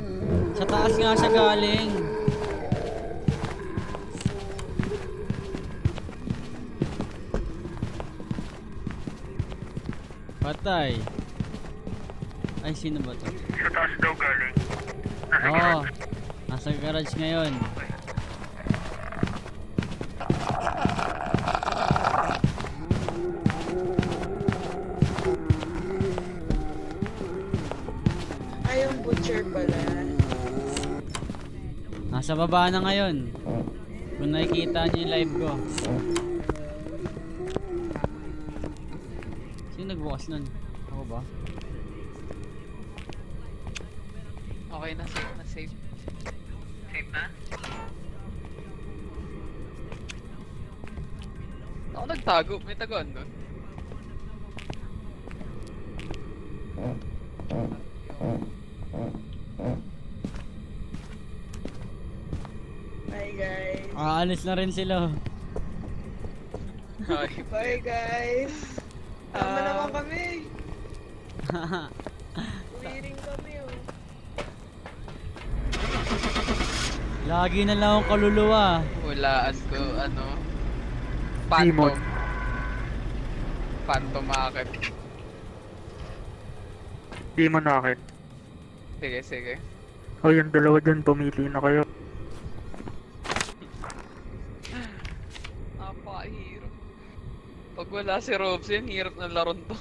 Sa taas nga siya galing. Patay. Ay, sino ba to? Sa taas daw galing. Oo. Nasa garage ngayon. Ay, yung butcher pala. Nasa baba na ngayon. Kung nakikita niyo yung live ko. Sino nagbukas nun? Ako ba? Okay na, safe na, safe. Safe na? Ako nagtago, may taguan doon. Aalis na rin sila. Ay, Bye guys. Tama Ah. naman kami. Uwi rin kami oh. Lagi na lang akong kaluluwa. hulaan ko, ano, Demon. Phantom akit. Di mo na akin. Sige, sige. O yung dalawa dyan, pumili na kayo. Napakahirap. Pag wala si Robson, hirap ng laron to.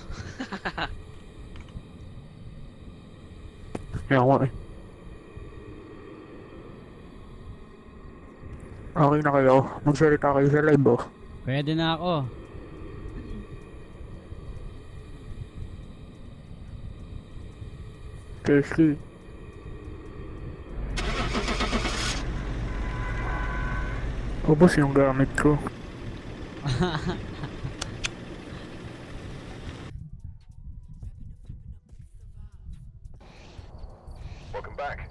Kaya ko eh. Okay na kayo. Magsalita kayo sa live oh. Pwede na ako. Tasty. Ubus yung gamit ko. Welcome back.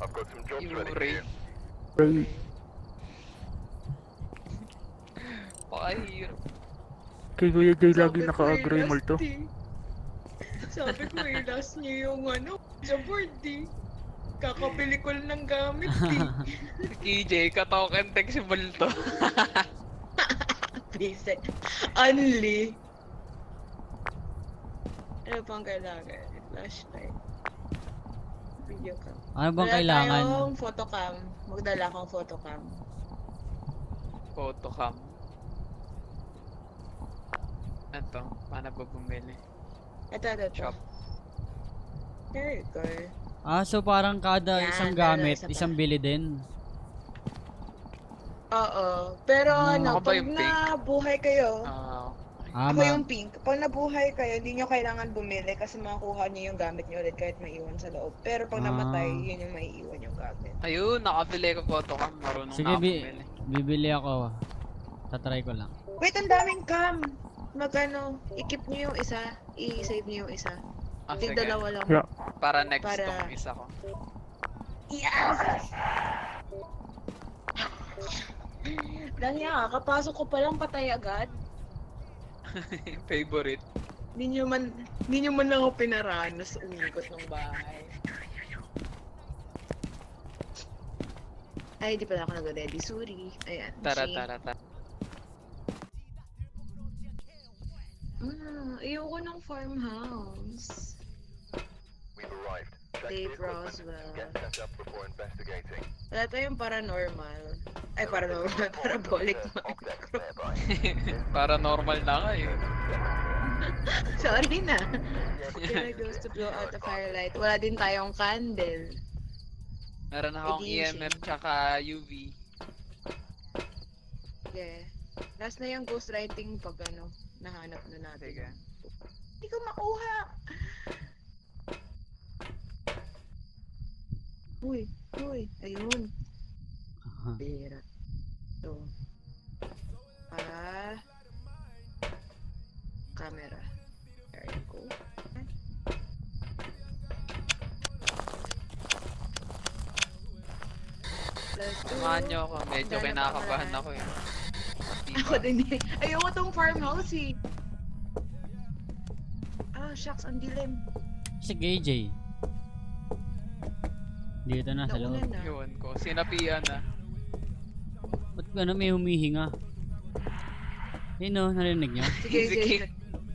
I've got some jobs ready for Yuri. you. Ay, Napakahirap. kay Kuya Jay lagi Sabi ko, naka-agro yung multo. last eh. Sabi ko last niyo yung ano, sa board eh. Kakabili ko lang ng gamit eh. Si KJ, katoken text si Balto. Basic. Unli. Ano pang kailangan? Flashlight. Video cam. Ano bang Wala kailangan? tayong photocam. Magdala akong photocam. Photocam. Ito, paano ba bumili? Ito. Shop. There you go. Ah, so parang kada Yan, isang dalawa, gamit, isa pa. isang bili din. Oo. Pero Ako ano, ba pag yung pink? nabuhay kayo, Ah, ako yung pink. Pag nabuhay kayo, hindi nyo kailangan bumili kasi makukuha nyo yung gamit nyo ulit kahit maiwan sa loob. Pero pag Ah. namatay, yun yung maiiwan yung gamit. Ayun, nakabili ko photocam. Marunong sige, na ako bumili. bibili ako. Tatry ko lang. Wait, ang daming cam! Magano, i-keep nyo yung isa, i-save nyo yung isa. Ah, Hindi sige. dalawa lang. Yeah. Para next Para- tong isa ko. Yes! Dahil kapasok ko palang patay agad. Favorite. Hindi nyo man lang ako pinaranas umikot ng bahay. Ay, di pala ako nag-ready. Sorry. Ayan. Tara, Shame. tara, tara. Ayoko ng farmhouse. We've arrived. Check the Dave equipment Roswell. and get set up before investigating. Wala tayong paranormal. Ay, paranormal. There is a Parabolic report of micro. objects nearby. Para normal na ka eh. Sorry na. Kaya goes to blow out the firelight. Wala din tayong candle. Meron akong Edition. EMF tsaka UV. Yeah. Last na yung ghostwriting pag ano, nahanap na natin. Sige. Hindi ko makuha. Uy, ayun. Bira. So. Camera. There you go. Let's go. Samahan niyo ako. Medyo Gano'n pa kinakabahan ba? ako eh. Ako din eh. Ayoko tong farmhouse eh. Ah, shucks, ang dilim. Si KJ. Dito na sa Nauna loob. na. Yun ko. Sinapian na. Ba't gano'n may humihinga? Yun o, narinig niyo? Sige, Si King.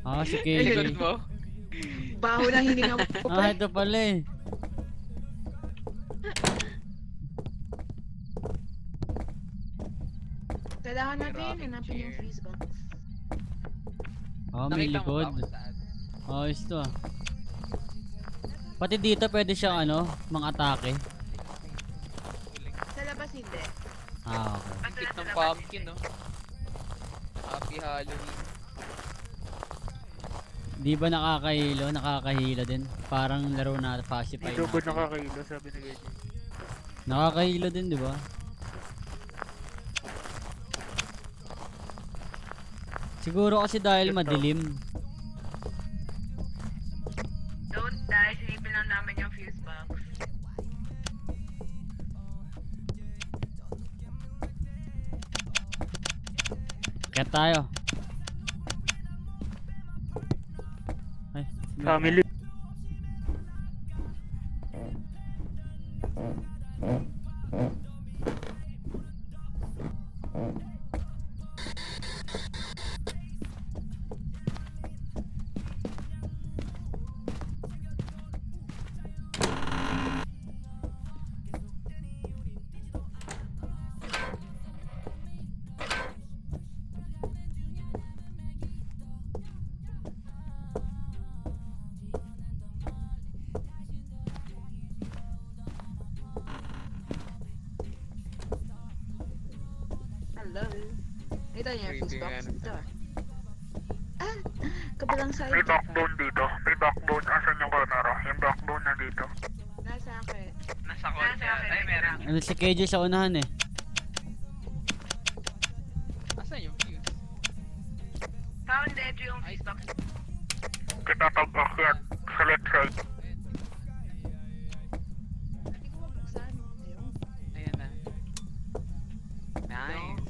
Ah, si Likod KJ. mo. Baho na hininga mo. Ah, ito pala eh. Kailangan natin Rocking hanapin yung chair. freeze box. Oh, may Nakita mo ba likod. kung saan? Oh, ito ah. Pati dito pwede siyang ano, mang-atake. Sa labas hindi. Ah, okay. Ang cute ng pumpkin, no? Happy Halloween. Di ba nakakahilo? Nakakahilo din. Parang laro na pacify Hindi ko natin. nakakahilo, sabi ni Kuya Jay. Nakakahilo din, di ba? Siguro kasi dahil madilim. Don't die, sinipin lang namin yung fuse box. Akyat tayo. Ay, Family. Hello. Ito niya, Creepy fuse box nga dito. Ah, kabilang side. May backbone dito. May backbone. Asan yung camera? Yung backbone na dito. Nasa akin. Nasa konti. Ay, meron. ano si KJ sa unahan eh. Asan yung fuse? Found it yung fuse box. Kita pag-akyat sa left side. Hindi ko mabuksan. Ayun. Ayan na. Nice.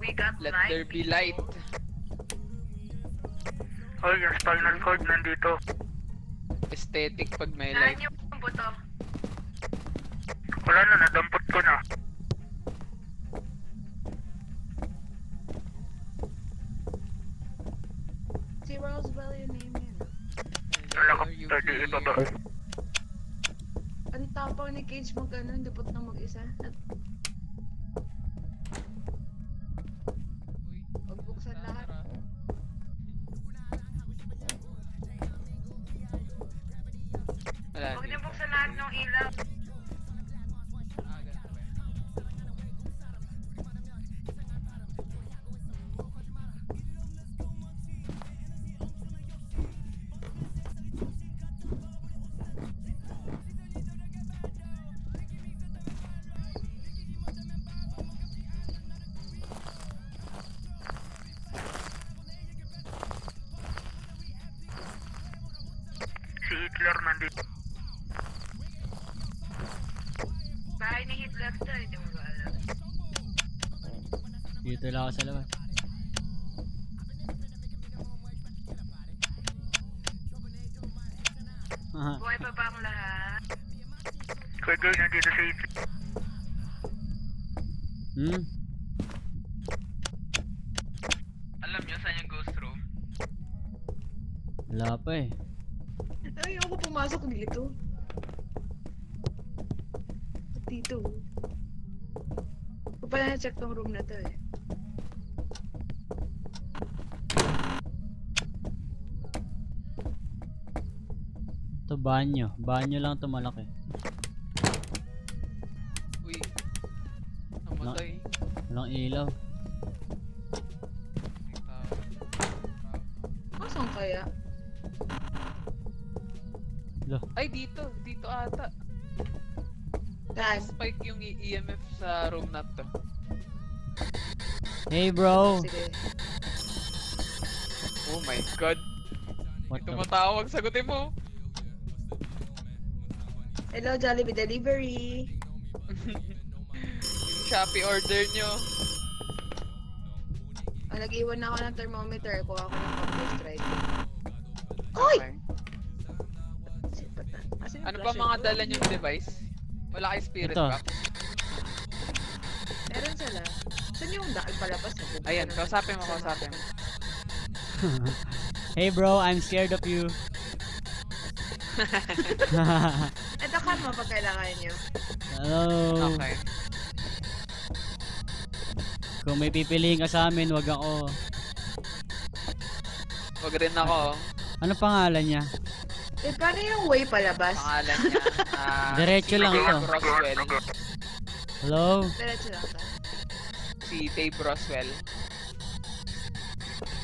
We got Let there be light. Ay, yung spinal cord nandito. Aesthetic pag may light. yung buto? Wala na, nadampot ko na. Si Roswell yung name yun. Wala ka, Yung pwede fuse. ibaba. Ang tapang ni Cage mag ano, dupot na mag-isa. Uy, Magbuksan lahat. Wala. Huwag niyo buksan lahat ng ilaw. Ah, ganun ba yun? Si Hitler nandito. Bahay ni Hitler to, hindi mo ba alam? Dito lang ako sa labas. Aha. Buhay pa ba ang lahat? KJ nandito si Hitler. Hmm? Alam niyo saan yung ghost room? Wala pa eh. Ay, ako pumasok dito. Dito. Ko pala na-check tong room na to eh. Ito banyo. Banyo lang ito malaki. Uy. Namatay. Walang ilaw. Asan kaya? Ay, dito. Dito ata. Saan? Spike yung EMF sa room na to. Hey bro! Sige. Oh my god. What the... Tumatawag, sagutin mo. Hello, Jollibee Delivery. Yung Shopee order nyo. Oh, nag-iwan na ako ng thermometer. Kuha ko ng compost right. Oy! Okay. Asan yung Ano ba flasher mga ko? dala nyong device? Wala kay spirit Ito. box? Meron sila. Saan yung daan palabas? Ayan, kausapin mo, kausapin mo. Hey bro, I'm scared of you. Ito ka mo pag kailangan nyo. Hello. Okay. Kung may pipiliin ka sa amin, wag ako. Wag rin ako. Ano pangalan niya? Eh, paano yung way palabas? Pangalan niya. Diretso lang Dave to. Roswell. Hello? Diretso lang ka. Si Dave Roswell.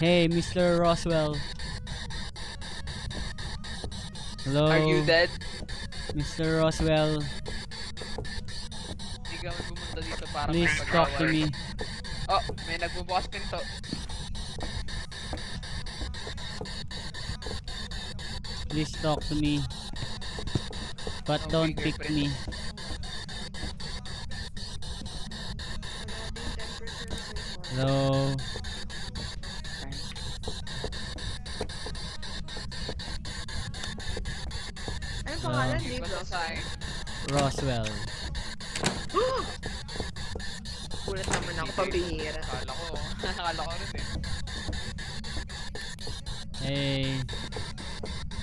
Hey, Mr. Roswell. Hello? Are you dead? Mr. Roswell, Hindi ka pumunta dito para please talk to me. Oh, may nagbubukas pinto. Please talk to me. But No don't pick fingerprint. me. Wala din temperature report. Hello? Anong pangalan? Dave Basta Ross. sa akin. Roswell. Ulat naman ako, pambihira. Akala ko rin eh. Hey.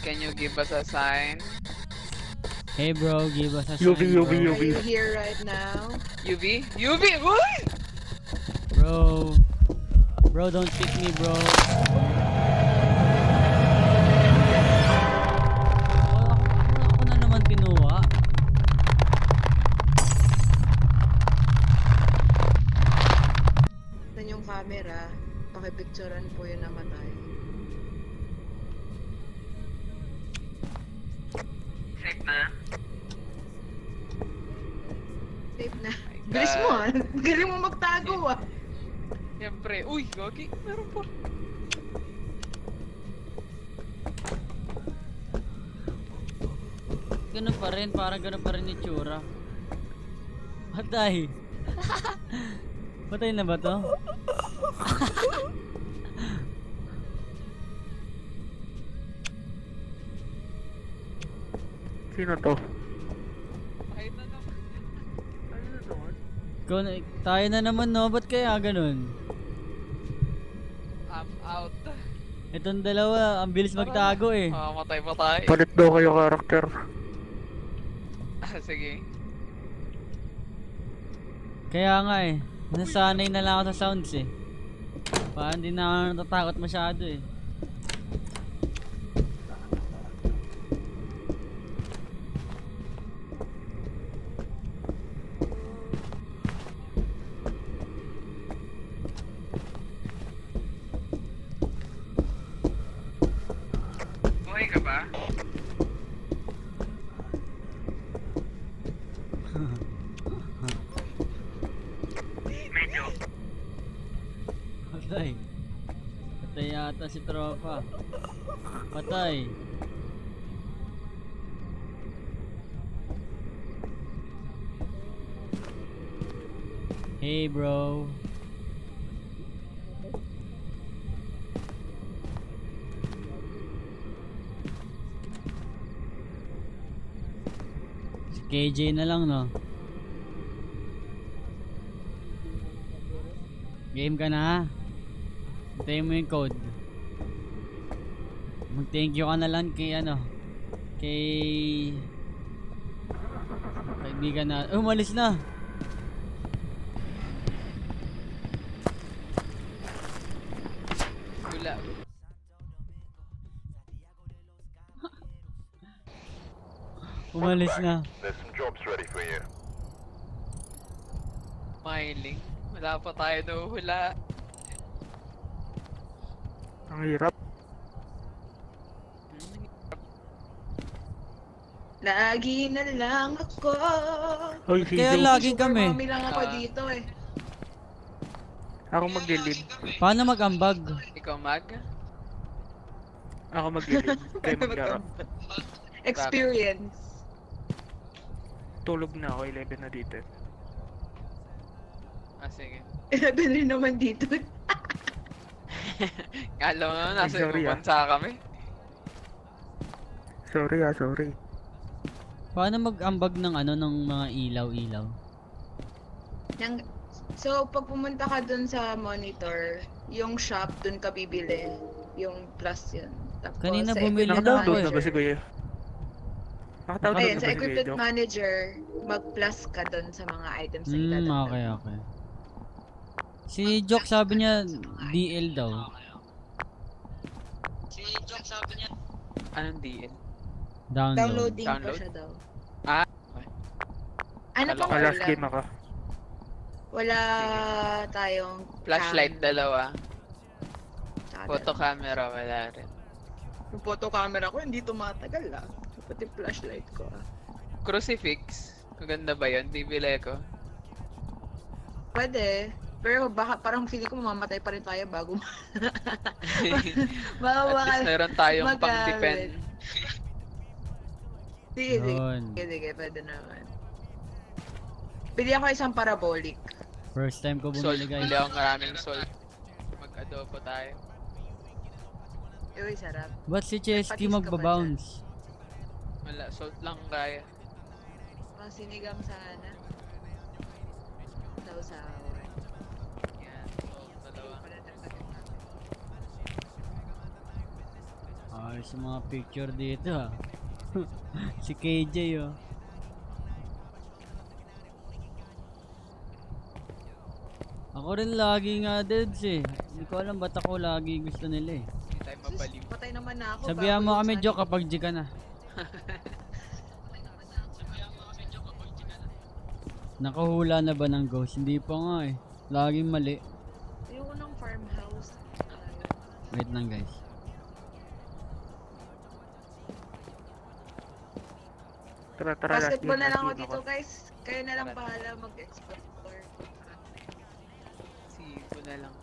Can you give us a sign? Hey bro, give us a UV, sign, UV, bro. Are you here right now? UV? UV! Uy! Bro. Bro, don't pick me, bro. Ako na naman kinuha. Saan yung camera? Pakipicturean po yung namatay. Safe na? Safe na. My Bilis God. mo ah. Galing mo magtago ah. Siyempre. Uy, Gogi. Meron po. Ganun pa rin, parang ganun pa rin yung tsura. Patay. Patay na ba to? Sino to? Kahit na naman. Ikaw na, tayo na naman no, ba't kaya ganun? I'm out. Itong dalawa, ang bilis magtago eh. Matay pa tayo. Palit daw kayo karakter. Sige. Kaya nga eh, nasanay na lang ako sa sounds eh. Parang hindi na ako natatakot masyado eh. Buhay ka ba? Medyo. Patay. Patay yata si tropa. Patay. Hey bro. Si KJ na lang no. Game ka na. Hintayin mo yung code. Mag-thank you ka na lang kay ano. Kay kaibigan na. Umalis na. Wala. Umalis na. There's some jobs ready for you. Smiling. Wala pa tayo nahuhula. Ang hirap. Lagi na lang ako. Hoy, Kaya Sijo. lagi Super kami. mommy lang ako Ah. dito eh. Ako maglilib. Paano mag-ambag? Ikaw mag? Ako maglilib. Kayo maglaro. Experience. Tulog na ako. 11 na dito. Sige. 11 rin naman dito. Alam mo, nasa sorry, ibang bansa kami. Sorry. Paano mag-ambag ng ano ng mga ilaw-ilaw? So, pag pumunta ka dun sa monitor, yung shop, dun ka bibili. Yung plus yun. Tapos, Kanina sa bumili equipment na ako Nakadownload eh. na ba si Kuya? Nakadownload Ayun, na sa ba si Kuya equipment Joke? manager, mag-plus ka dun sa mga items na idadagdag. Okay. Si Joke sabi niya DL daw. Anong DL? Download. Downloading Download? pa siya daw. Ah, okay. Ano Alam pang ko, Last wala? game ako. Wala tayong Flashlight cam. dalawa. Tsaka Photo camera wala rin. Yung photo camera ko, hindi tumatagal ah. Pati flashlight ko ah. Crucifix. Maganda ba yun? Bibili ko. Pwede. Pero baka parang feeling ko mamamatay pa rin tayo bago At least meron tayong magamit. pang-depend. Sige, Yun. sige, pwede naman. Bili ako isang parabolic. First time ko Salt. bumili guys. Bili ako maraming salt. Mag-adobo tayo. Uy, sarap. Ba't si Chesky Patis ka ba magbabounce? Wala, salt lang kaya. Mga sinigang sana. Sausawan. Yan, salt, dalawa. Wala talaga. Ayos yung mga picture dito ah. Si KJ oh. Ako rin lagi nga Debs eh. Hindi ko alam ba't ako lagi gusto nila eh. Hindi tayo mabaliw. Patay naman na ako. Sabihan bago mo yung kami sa- Joe kapag G ka na. Nakahula na ba ng ghost? Hindi pa nga eh. Laging mali. Ayoko ng farmhouse. Wait lang guys. Tara, tara. last Basketball game, na lang last ako game dito guys. Kayo na lang bahala mag-explore. Sigo na lang.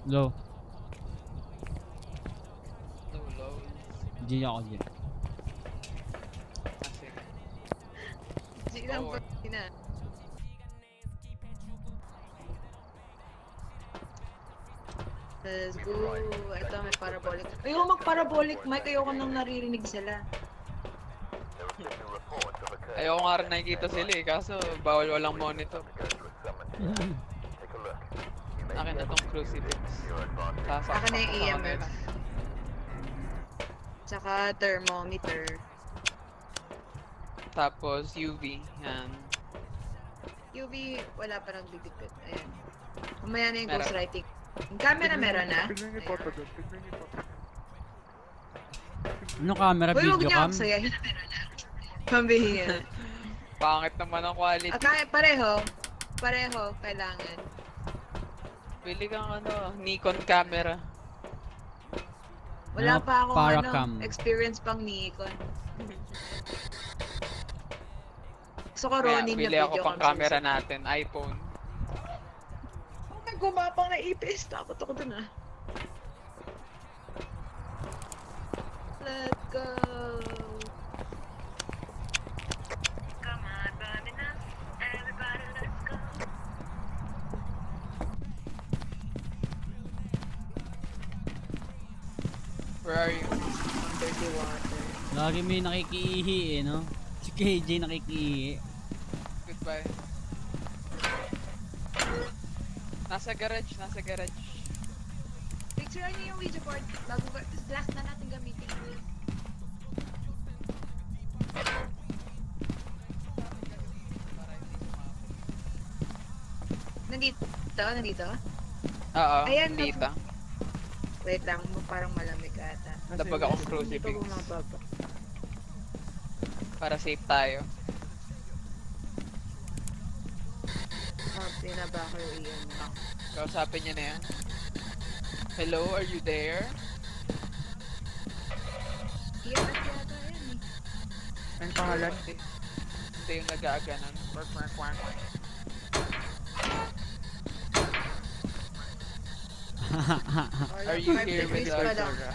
Low. Low. G ako G. Sige. Sige lang Oo. po na. Let's go. Ito may parabolic. Ayoko mag-parabolic mic. Ayoko nang naririnig sila. There have been new reports of a curse Ayoko nga rin nakikita sila eh, kaso bawal walang monitor. to go to a summon. Take a look. You may Akin be na able tong to use crucifix. it to your advantage. Sasaksak Akin na yung ko sa EMF. kanila. Tsaka thermometer. Tapos UV, yan. UV, wala pa nang bibigpit. Ayan. Mamaya na yung Meron. ghostwriting. Yung camera meron na. Tignan niyo yung photo doon. Tignan niyo yung photo. Ano camera? Uy, huwag Video niyo cam? ako sayahin. Pambihira. Pangit naman ang quality. Okay, pareho. Pareho, kailangan. Pili kang Nikon camera. Wala Mga pa akong Paracam. experience pang Nikon. Gusto ko Kaya Ronin na pili ako video pang cam camera susunod. natin, iPhone. Oh my, gumapang na ipis. Takot ako dun ah. Let's go. Come on, baby, now. Everybody, let's go. Where are you? Under the water. Lagi may nakikiihi eh no? Si KJ nakikiihi. Goodbye. Nasa garage. Picturean niyo yung Ouija board bago last na natin gamitin. Nandito? Oo, Ayan, dito. Wait lang, parang malamig ata. Dabag akong Hindi pa crucifix. bumababa. Para safe tayo. Pinaba ko yung iyan. Kausapin niya na yan. Hello, are you there? Iyan at yata yan eh. Ang pangalan? Hindi yung nag-aaganan. Quack, quack, quack. Are you Five here with degrees pa lang. Zara?